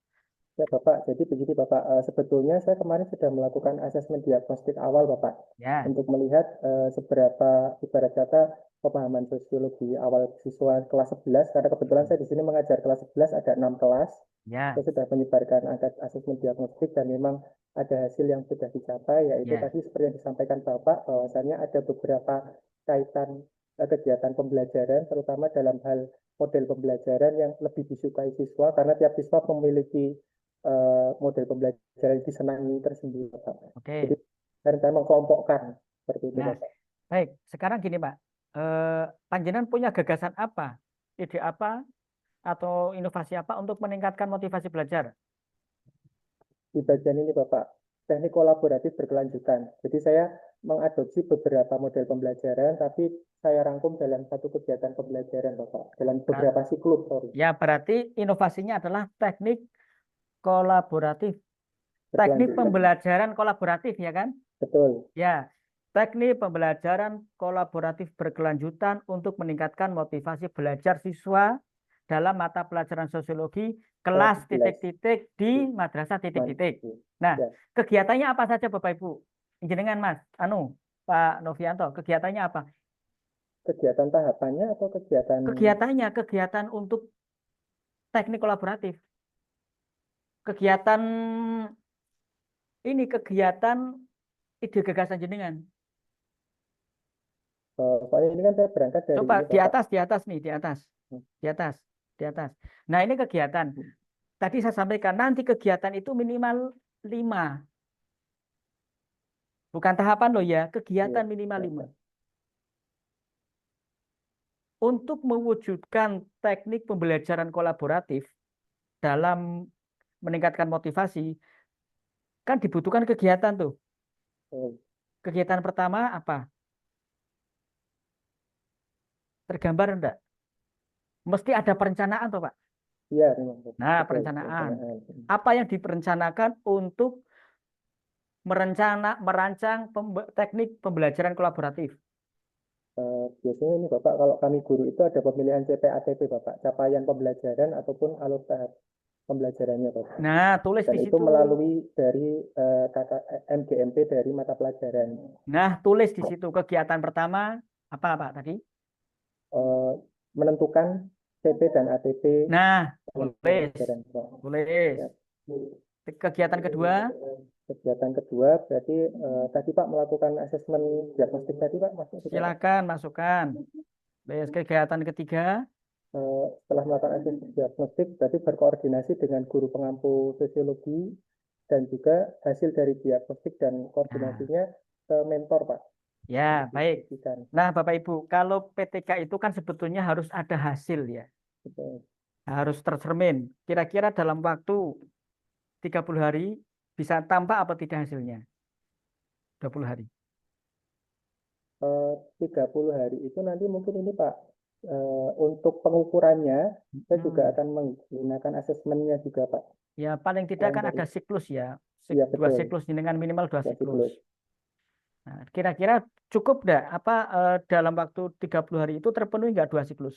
Ya, Bapak. Jadi begini, Bapak. Sebetulnya saya kemarin sudah melakukan asesmen diagnostik awal, Bapak. Ya. Untuk melihat seberapa, ibarat kata, pemahaman sosiologi awal siswa kelas 11, karena kebetulan saya di sini mengajar kelas 11, ada 6 kelas. Ya. Saya sudah menyebarkan angka asesmen diagnostik dan memang ada hasil yang sudah dicapai, yaitu Ya. tadi seperti yang disampaikan Bapak, bahwasannya ada beberapa kaitan kegiatan pembelajaran, terutama dalam hal model pembelajaran yang lebih disukai siswa, karena tiap siswa memiliki model pembelajaran yang disenangi tersendiri, Bapak. Oke. Jadi saya mengkelompokkan seperti itu, Nah, Bapak. baik. Sekarang gini, Pak. Panjenengan punya gagasan apa, ide apa, atau inovasi apa untuk meningkatkan motivasi belajar? Di bagian ini, Bapak, teknik kolaboratif berkelanjutan. Jadi saya mengadopsi beberapa model pembelajaran, tapi saya rangkum dalam satu kegiatan pembelajaran, Bapak, dalam beberapa siklus. Ya, berarti inovasinya adalah teknik kolaboratif. Teknik pembelajaran kolaboratif, ya kan? Betul. Ya, teknik pembelajaran kolaboratif berkelanjutan untuk meningkatkan motivasi belajar siswa dalam mata pelajaran sosiologi kelas titik-titik di madrasah titik-titik. Nah, kegiatannya apa saja, Bapak Ibu? Jenengan, Mas, Pak Novianto, kegiatannya apa? Kegiatan tahapannya atau kegiatan? Kegiatannya, kegiatan untuk teknik kolaboratif. Kegiatan ini, kegiatan ide gagasan jenengan. Soalnya ini kan saya berangkat dari Coba ini, di Bapak. atas nih, di atas. Nah, ini kegiatan. Tadi saya sampaikan, nanti kegiatan itu minimal 5. Bukan tahapan loh ya, kegiatan minimal 5. Untuk mewujudkan teknik pembelajaran kolaboratif dalam meningkatkan motivasi, kan dibutuhkan kegiatan tuh. Kegiatan pertama apa? Tergambar enggak? Mesti ada perencanaan toh, Pak? Iya. Nah, perencanaan. Apa yang diperencanakan untuk merancang teknik pembelajaran kolaboratif? Biasanya ini, Bapak, kalau kami guru itu ada pemilihan CPATP, Bapak, capaian pembelajaran ataupun alur tahap pembelajarannya, Bapak. Nah, tulis Dan di itu situ. melalui dari MGMP dari mata pelajaran. Nah, tulis di situ kegiatan pertama apa, Pak, tadi? Menentukan CP dan ATP. Nah, tulis. Kegiatan kedua? Kegiatan kedua berarti tadi, Pak, melakukan asesmen diagnostik tadi, Pak. Silakan masukkan. Kegiatan ketiga? Setelah melakukan asesmen diagnostik, berarti berkoordinasi dengan guru pengampu sosiologi dan juga hasil dari diagnostik dan koordinasinya ke mentor, Pak. Ya, baik. Nah, Bapak Ibu, kalau PTK itu kan sebetulnya harus ada hasil ya. Betul. Harus tercermin. Kira-kira dalam waktu 30 hari bisa tampak apa tidak hasilnya? 20 hari. 30 hari itu nanti mungkin ini, Pak, untuk pengukurannya saya juga akan menggunakan asesmennya juga, Pak. Ya, paling tidak kan ada siklus ya. Iya, Dua betul. siklus dengan minimal 2 siklus. Siklus. Nah, kira-kira cukup enggak dalam waktu 30 hari itu terpenuhi enggak 2 siklus?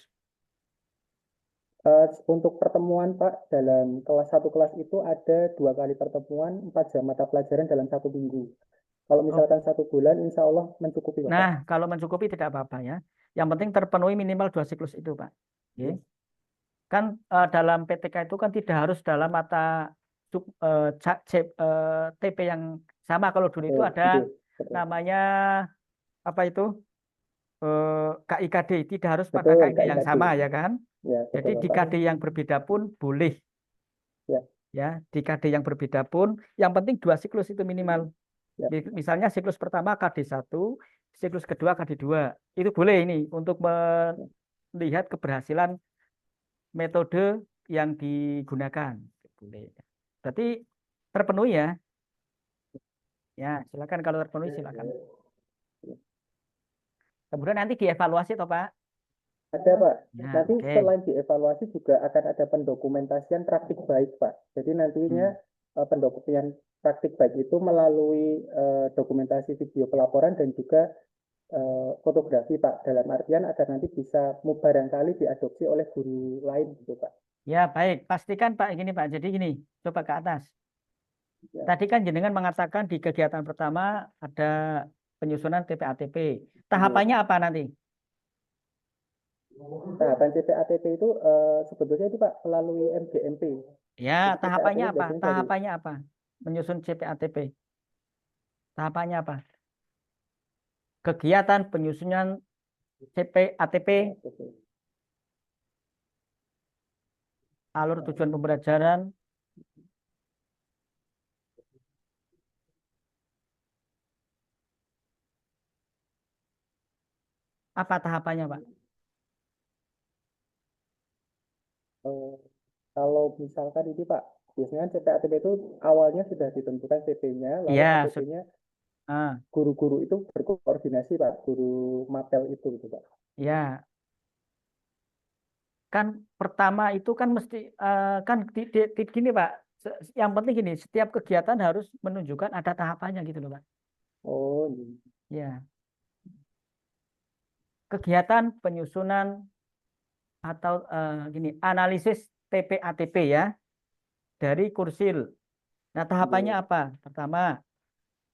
Untuk pertemuan, Pak, dalam satu kelas itu ada 2 kali pertemuan, 4 jam mata pelajaran dalam 1 minggu. Kalau misalkan 1 bulan, insya Allah mencukupi, Bapak. Nah, kalau mencukupi tidak apa-apa ya. Yang penting terpenuhi minimal 2 siklus itu, Pak. Oke. Kan dalam PTK itu kan tidak harus dalam mata TP yang sama. Kalau dulu itu ada namanya apa itu KIKD, tidak harus pada Betul, KID yang KIKD. sama ya kan. Ya, Jadi betul, di Bapak. KD yang berbeda pun boleh. Ya. Ya, di KD yang berbeda pun yang penting 2 siklus itu minimal. Ya. Misalnya siklus pertama KD1, siklus kedua KD2. Itu boleh ini untuk melihat keberhasilan metode yang digunakan. Boleh. Berarti terpenuhi ya. Ya, silakan kalau terpenuhi silakan. Kemudian nanti dievaluasi toh, Pak? Ada, Pak. Ya, Nanti oke. selain dievaluasi juga akan ada pendokumentasian praktik baik, Pak. Jadi nantinya pendokumentasian praktik baik itu melalui dokumentasi video pelaporan dan juga fotografi, Pak. Dalam artian agar nanti bisa barangkali diadopsi oleh guru lain gitu, Pak. Ya, baik. Pastikan, Pak, gini, Pak. Jadi gini, coba ke atas. Ya. Tadi kan jenengan mengatakan di kegiatan pertama ada penyusunan TPATP. Tahapannya apa nanti? Tahapan CPATP itu sebetulnya itu, Pak, melalui MGMP. Ya, Jadi tahapannya CPATP apa? biasanya dari Tahapannya apa? Menyusun CPATP. Tahapannya apa? Kegiatan penyusunan CPATP, alur tujuan pembelajaran, apa tahapannya, Pak? Kalau misalkan ini, Pak, biasanya CPATP itu awalnya sudah ditentukan CP-nya, lalu Ya, ATP-nya guru-guru itu berkoordinasi, Pak, guru mapel itu gitu, Pak. Ya, kan pertama itu kan mesti kan gini, Pak. Yang penting gini, setiap kegiatan harus menunjukkan ada tahapannya gitu loh, Pak. Oh, ya. Kegiatan penyusunan atau gini, analisis TPATP ya dari Kursil. Nah, tahapannya apa? Pertama,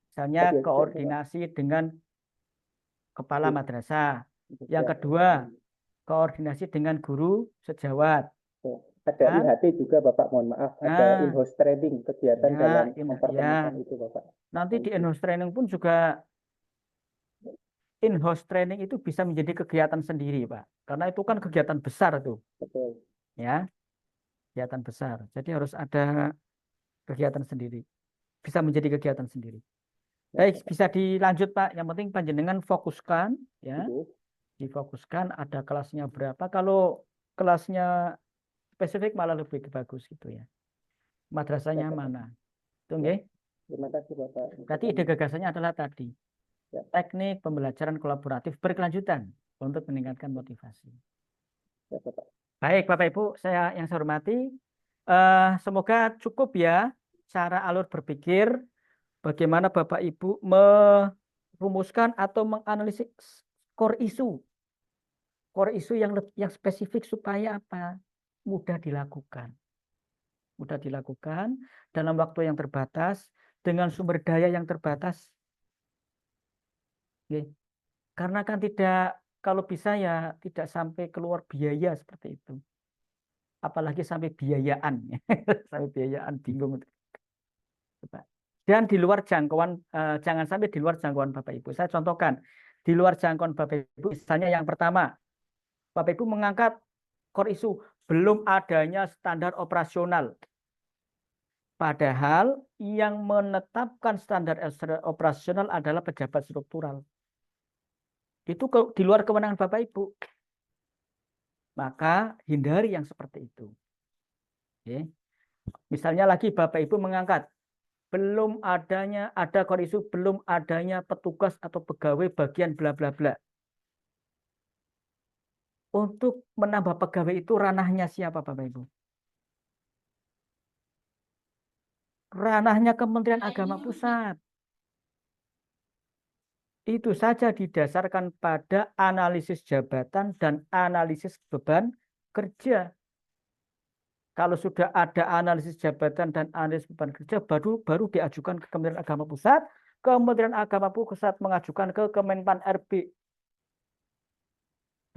misalnya koordinasi dengan kepala madrasah. Yang kedua, koordinasi dengan guru sejawat. Ada IHT juga, Bapak, mohon maaf. Ada in-house training, kegiatan dalam mempertemukan itu, Bapak. Nanti di in-house training pun juga in-house training itu bisa menjadi kegiatan sendiri, Pak. Karena itu kan kegiatan besar tuh. Betul. Ya, kegiatan besar. Jadi harus ada kegiatan sendiri. Bisa menjadi kegiatan sendiri. Baik, bisa dilanjut, Pak. Yang penting panjenengan fokuskan, ya. Difokuskan ada kelasnya berapa. Kalau kelasnya spesifik malah lebih bagus gitu ya. Madrasahnya mana? Itu nggih. Terima kasih, Bapak. Berarti ide gagasannya adalah tadi. Teknik pembelajaran kolaboratif berkelanjutan untuk meningkatkan motivasi. Ya, Bapak. Baik, Bapak Ibu, yang saya hormati, semoga cukup ya cara alur berpikir bagaimana Bapak Ibu merumuskan atau menganalisis core isu yang spesifik supaya apa? Mudah dilakukan. Mudah dilakukan dalam waktu yang terbatas dengan sumber daya yang terbatas. Oke. Karena kan tidak, kalau bisa ya tidak sampai keluar biaya seperti itu. Apalagi sampai biayaan. Sampai biayaan, bingung. Dan di luar jangkauan, jangan sampai di luar jangkauan Bapak Ibu. Saya contohkan, di luar jangkauan Bapak Ibu, misalnya yang pertama, Bapak Ibu mengangkat core isu, belum adanya standar operasional. Padahal yang menetapkan standar operasional adalah pejabat struktural. Itu di luar kewenangan Bapak Ibu. Maka hindari yang seperti itu. Oke. Misalnya lagi Bapak Ibu mengangkat, belum adanya, ada core isu, belum adanya petugas atau pegawai bagian bla bla bla. Untuk menambah pegawai itu ranahnya siapa, Bapak Ibu? Ranahnya Kementerian Agama Pusat. Itu saja didasarkan pada analisis jabatan dan analisis beban kerja. Kalau sudah ada analisis jabatan dan analisis beban kerja, baru diajukan ke Kementerian Agama Pusat, Kementerian Agama Pusat mengajukan ke Kemenpan RB.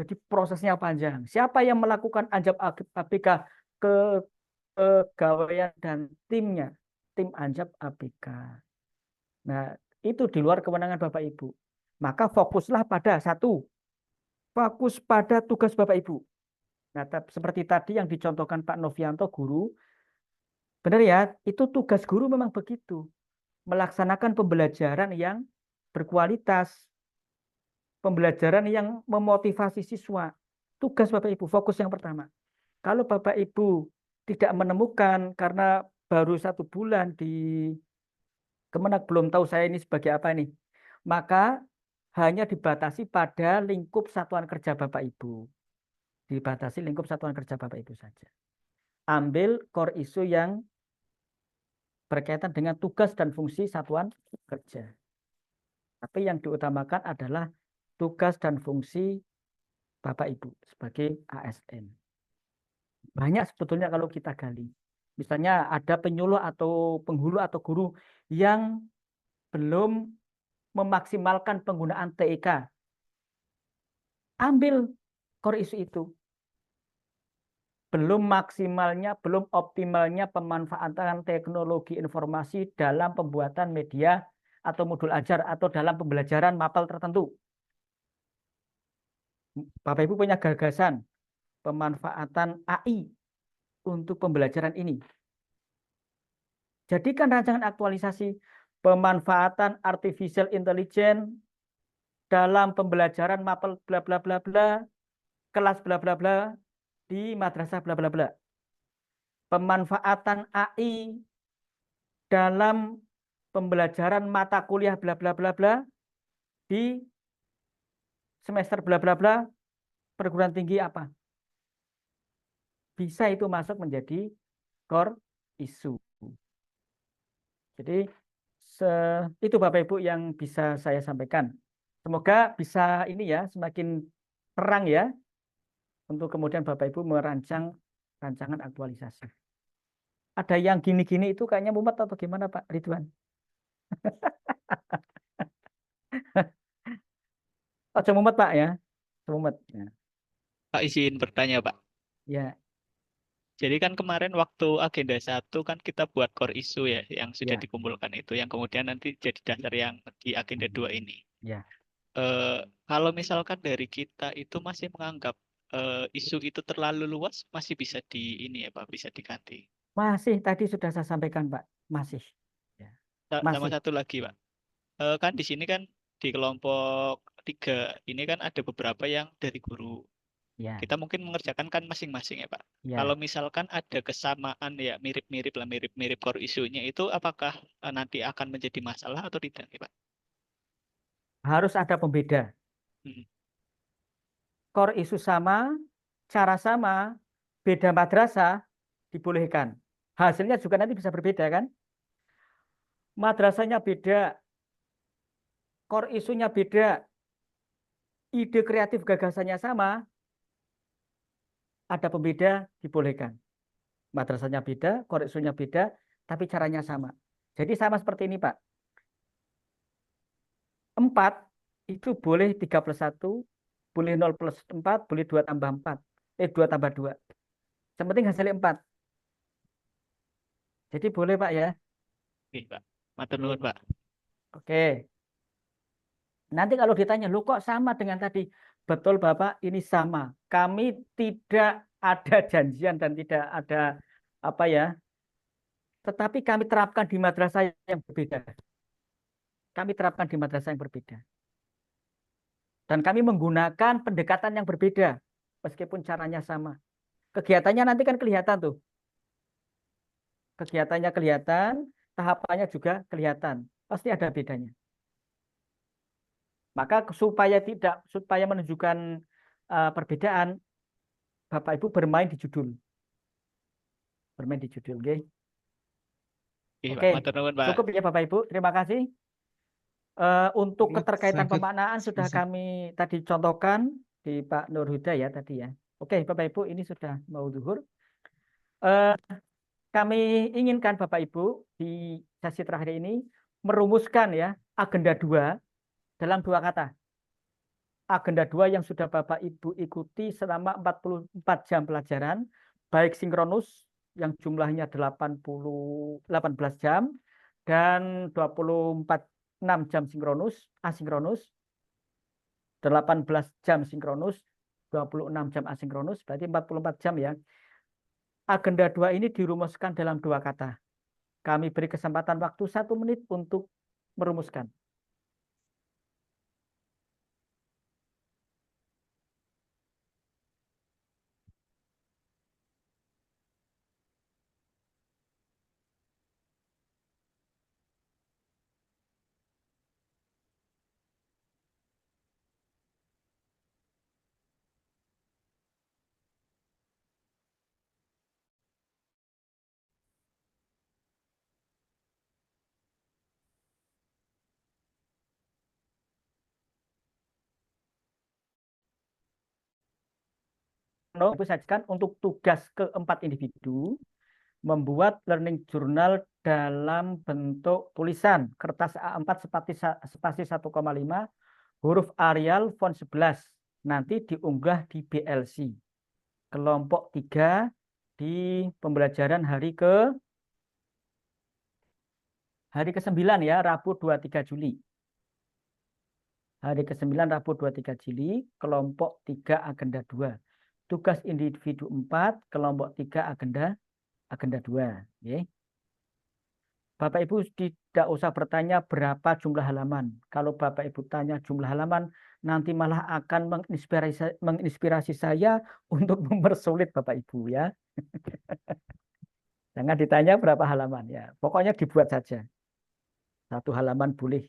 Jadi prosesnya panjang. Siapa yang melakukan anjab ABK ke pegawaian dan timnya? Tim anjab ABK. Nah, itu di luar kewenangan Bapak Ibu. Maka fokuslah pada satu. Fokus pada tugas Bapak Ibu. Nah, seperti tadi yang dicontohkan Pak Novianto, guru. Benar ya, itu tugas guru memang begitu. Melaksanakan pembelajaran yang berkualitas. Pembelajaran yang memotivasi siswa. Tugas Bapak Ibu, fokus yang pertama. Kalau Bapak Ibu tidak menemukan karena baru 1 bulan di Kemenak, belum tahu saya ini sebagai apa nih, maka hanya dibatasi pada lingkup satuan kerja Bapak Ibu. Dibatasi lingkup satuan kerja Bapak Ibu saja. Ambil core isu yang berkaitan dengan tugas dan fungsi satuan kerja. Tapi yang diutamakan adalah tugas dan fungsi Bapak Ibu sebagai ASN. Banyak sebetulnya kalau kita gali. Misalnya ada penyuluh atau penghulu atau guru yang belum memaksimalkan penggunaan TIK. Ambil core isu itu. Belum maksimalnya, belum optimalnya pemanfaatan teknologi informasi dalam pembuatan media atau modul ajar atau dalam pembelajaran mapel tertentu. Bapak Ibu punya gagasan pemanfaatan AI untuk pembelajaran ini. Jadikan rancangan aktualisasi pemanfaatan artificial intelligence dalam pembelajaran mapel bla bla bla bla, kelas bla bla bla di madrasah bla bla bla. Pemanfaatan AI dalam pembelajaran mata kuliah bla bla bla bla di semester bla bla bla perguruan tinggi apa. Bisa itu masuk menjadi core isu. Jadi itu Bapak Ibu yang bisa saya sampaikan. Semoga bisa ini ya semakin terang ya untuk kemudian Bapak Ibu merancang rancangan aktualisasi. Ada yang gini-gini itu kayaknya mumet atau gimana Pak Ridwan? Oh, mumet Pak ya. Mumet. Ya. Pak izin bertanya Pak. Ya. Jadi kan kemarin waktu agenda 1 kan kita buat core isu ya yang sudah Ya. dikumpulkan itu yang kemudian nanti jadi dasar yang di agenda 2 ini. Ya. Kalau misalkan dari kita itu masih menganggap isu itu terlalu luas, masih bisa di ini ya Pak, bisa diganti. Masih tadi sudah saya sampaikan Pak, masih. Ya. Sama satu lagi Pak, kan di sini kan di kelompok 3 ini kan ada beberapa yang dari guru. Ya. Kita mungkin mengerjakan kan masing-masing ya Pak. Ya. Kalau misalkan ada kesamaan ya mirip-mirip lah, mirip-mirip core isunya itu apakah nanti akan menjadi masalah atau tidak ya Pak? Harus ada pembeda. Core isu sama, cara sama, beda madrasah dibolehkan. Hasilnya juga nanti bisa berbeda kan? Madrasahnya beda, core isunya beda, ide kreatif gagasannya sama, ada pembeda dibolehkan. Madrasahnya beda, core isunya beda, tapi caranya sama. Jadi sama seperti ini Pak. 4 itu boleh 3+1, boleh 0+4, boleh 2+4. 2+2. Yang penting hasilnya 4. Jadi boleh Pak ya. Oke Pak. Matur nuwun Pak. Oke. Nanti kalau ditanya, lu kok sama dengan tadi? Betul Bapak, ini sama. Kami tidak ada janjian dan tidak ada apa ya. Tetapi kami terapkan di madrasah yang berbeda. Kami terapkan di madrasah yang berbeda. Dan kami menggunakan pendekatan yang berbeda. Meskipun caranya sama. Kegiatannya nanti kan kelihatan tuh. Kegiatannya kelihatan, tahapannya juga kelihatan. Pasti ada bedanya. Maka supaya menunjukkan perbedaan, Bapak Ibu bermain di judul. Bermain di judul, oke? Oke, cukup ya Bapak Ibu. Terima kasih. Untuk keterkaitan pemaknaan sudah kami tadi contohkan di Pak Nur Huda ya tadi ya. Oke, Bapak Ibu, ini sudah mau zuhur. Kami inginkan Bapak Ibu di sesi terakhir ini merumuskan ya agenda 2 dalam 2 kata. Agenda 2 yang sudah Bapak Ibu ikuti selama 44 jam pelajaran, baik sinkronus yang jumlahnya 18 jam dan 6 jam sinkronus, asinkronus, 18 jam sinkronus, 26 jam asinkronus, berarti 44 jam ya. Agenda 2 ini dirumuskan dalam 2 kata. Kami beri kesempatan waktu 1 menit untuk merumuskan. Ibu sajikan untuk tugas keempat individu membuat learning journal dalam bentuk tulisan kertas A4 spasi 1,5 huruf Arial font 11 nanti diunggah di BLC kelompok 3 di pembelajaran hari ke-9 ya, Rabu 23 Juli. Hari ke-9 Rabu 23 Juli, kelompok 3 agenda 2. Tugas individu 4, kelompok 3 agenda 2. Okay. Bapak Ibu tidak usah bertanya berapa jumlah halaman. Kalau Bapak Ibu tanya jumlah halaman, nanti malah akan menginspirasi saya untuk mempersulit Bapak Ibu ya. Jangan ditanya berapa halaman ya. Pokoknya dibuat saja. 1 halaman boleh.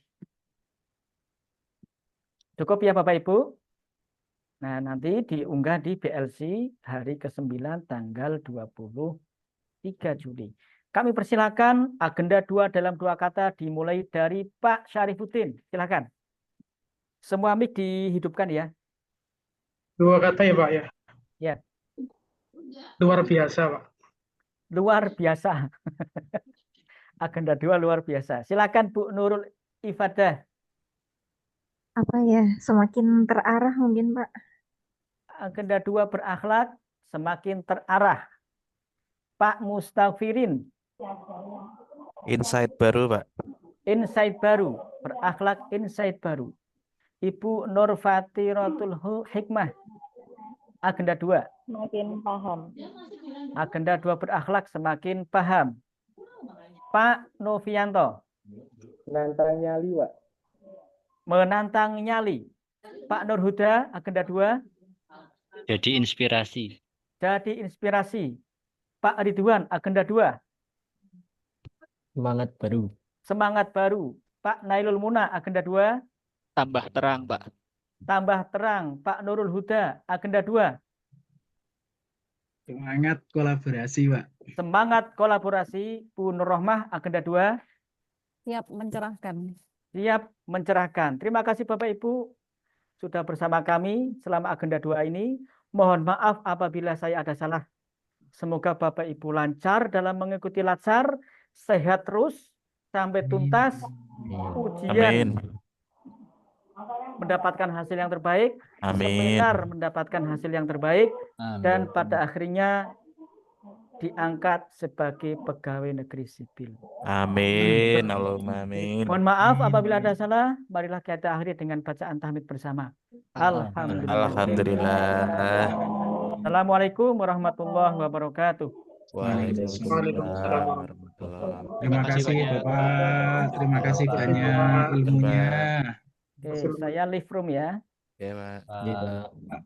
Cukup ya Bapak Ibu? Nah, nanti diunggah di BLC hari ke-9 tanggal 23 Juli. Kami persilakan agenda 2 dalam 2 kata dimulai dari Pak Syarifuddin. Silakan. Semua mic dihidupkan ya. 2 kata ya Pak ya. Ya. Luar biasa Pak. Luar biasa. Agenda 2 luar biasa. Silakan Bu Nurul Ifadah. Apa ya? Semakin terarah mungkin Pak. Agenda 2 berakhlak semakin terarah. Pak Mustafirin. Insight baru, Pak. Insight baru, berakhlak insight baru. Ibu Nurfati Rotul Hikmah. Agenda 2. Semakin paham. Agenda 2 berakhlak semakin paham. Pak Novianto. Menantang nyali, Pak. Menantang nyali. Pak Nurhuda, agenda 2. Jadi inspirasi. Jadi inspirasi. Pak Ridwan, agenda 2. Semangat baru. Semangat baru. Pak Nailul Muna, agenda 2. Tambah terang, Pak. Tambah terang. Pak Nurul Huda, agenda 2. Semangat kolaborasi, Pak. Semangat kolaborasi. Bu Nur Rohmah, agenda 2. Siap mencerahkan. Siap mencerahkan. Terima kasih Bapak Ibu sudah bersama kami selama agenda 2 ini. Mohon maaf apabila saya ada salah. Semoga Bapak Ibu lancar dalam mengikuti latsar, sehat terus sampai tuntas ujian. Amin. Mendapatkan hasil yang terbaik, Amin. seminar mendapatkan hasil yang terbaik, Amin. dan pada akhirnya diangkat sebagai pegawai negeri sipil. Amin. Allahumma amin. Mohon maaf apabila ada salah, marilah kita akhiri dengan bacaan tahmid bersama. Alhamdulillah. Alhamdulillah. Assalamualaikum warahmatullahi wabarakatuh. Waalaikumsalam warahmatullahi Terima kasih Bapak. Terima kasih banyak ilmunya. Oke, saya leave room ya. Ya, Pak. Iya, Pak.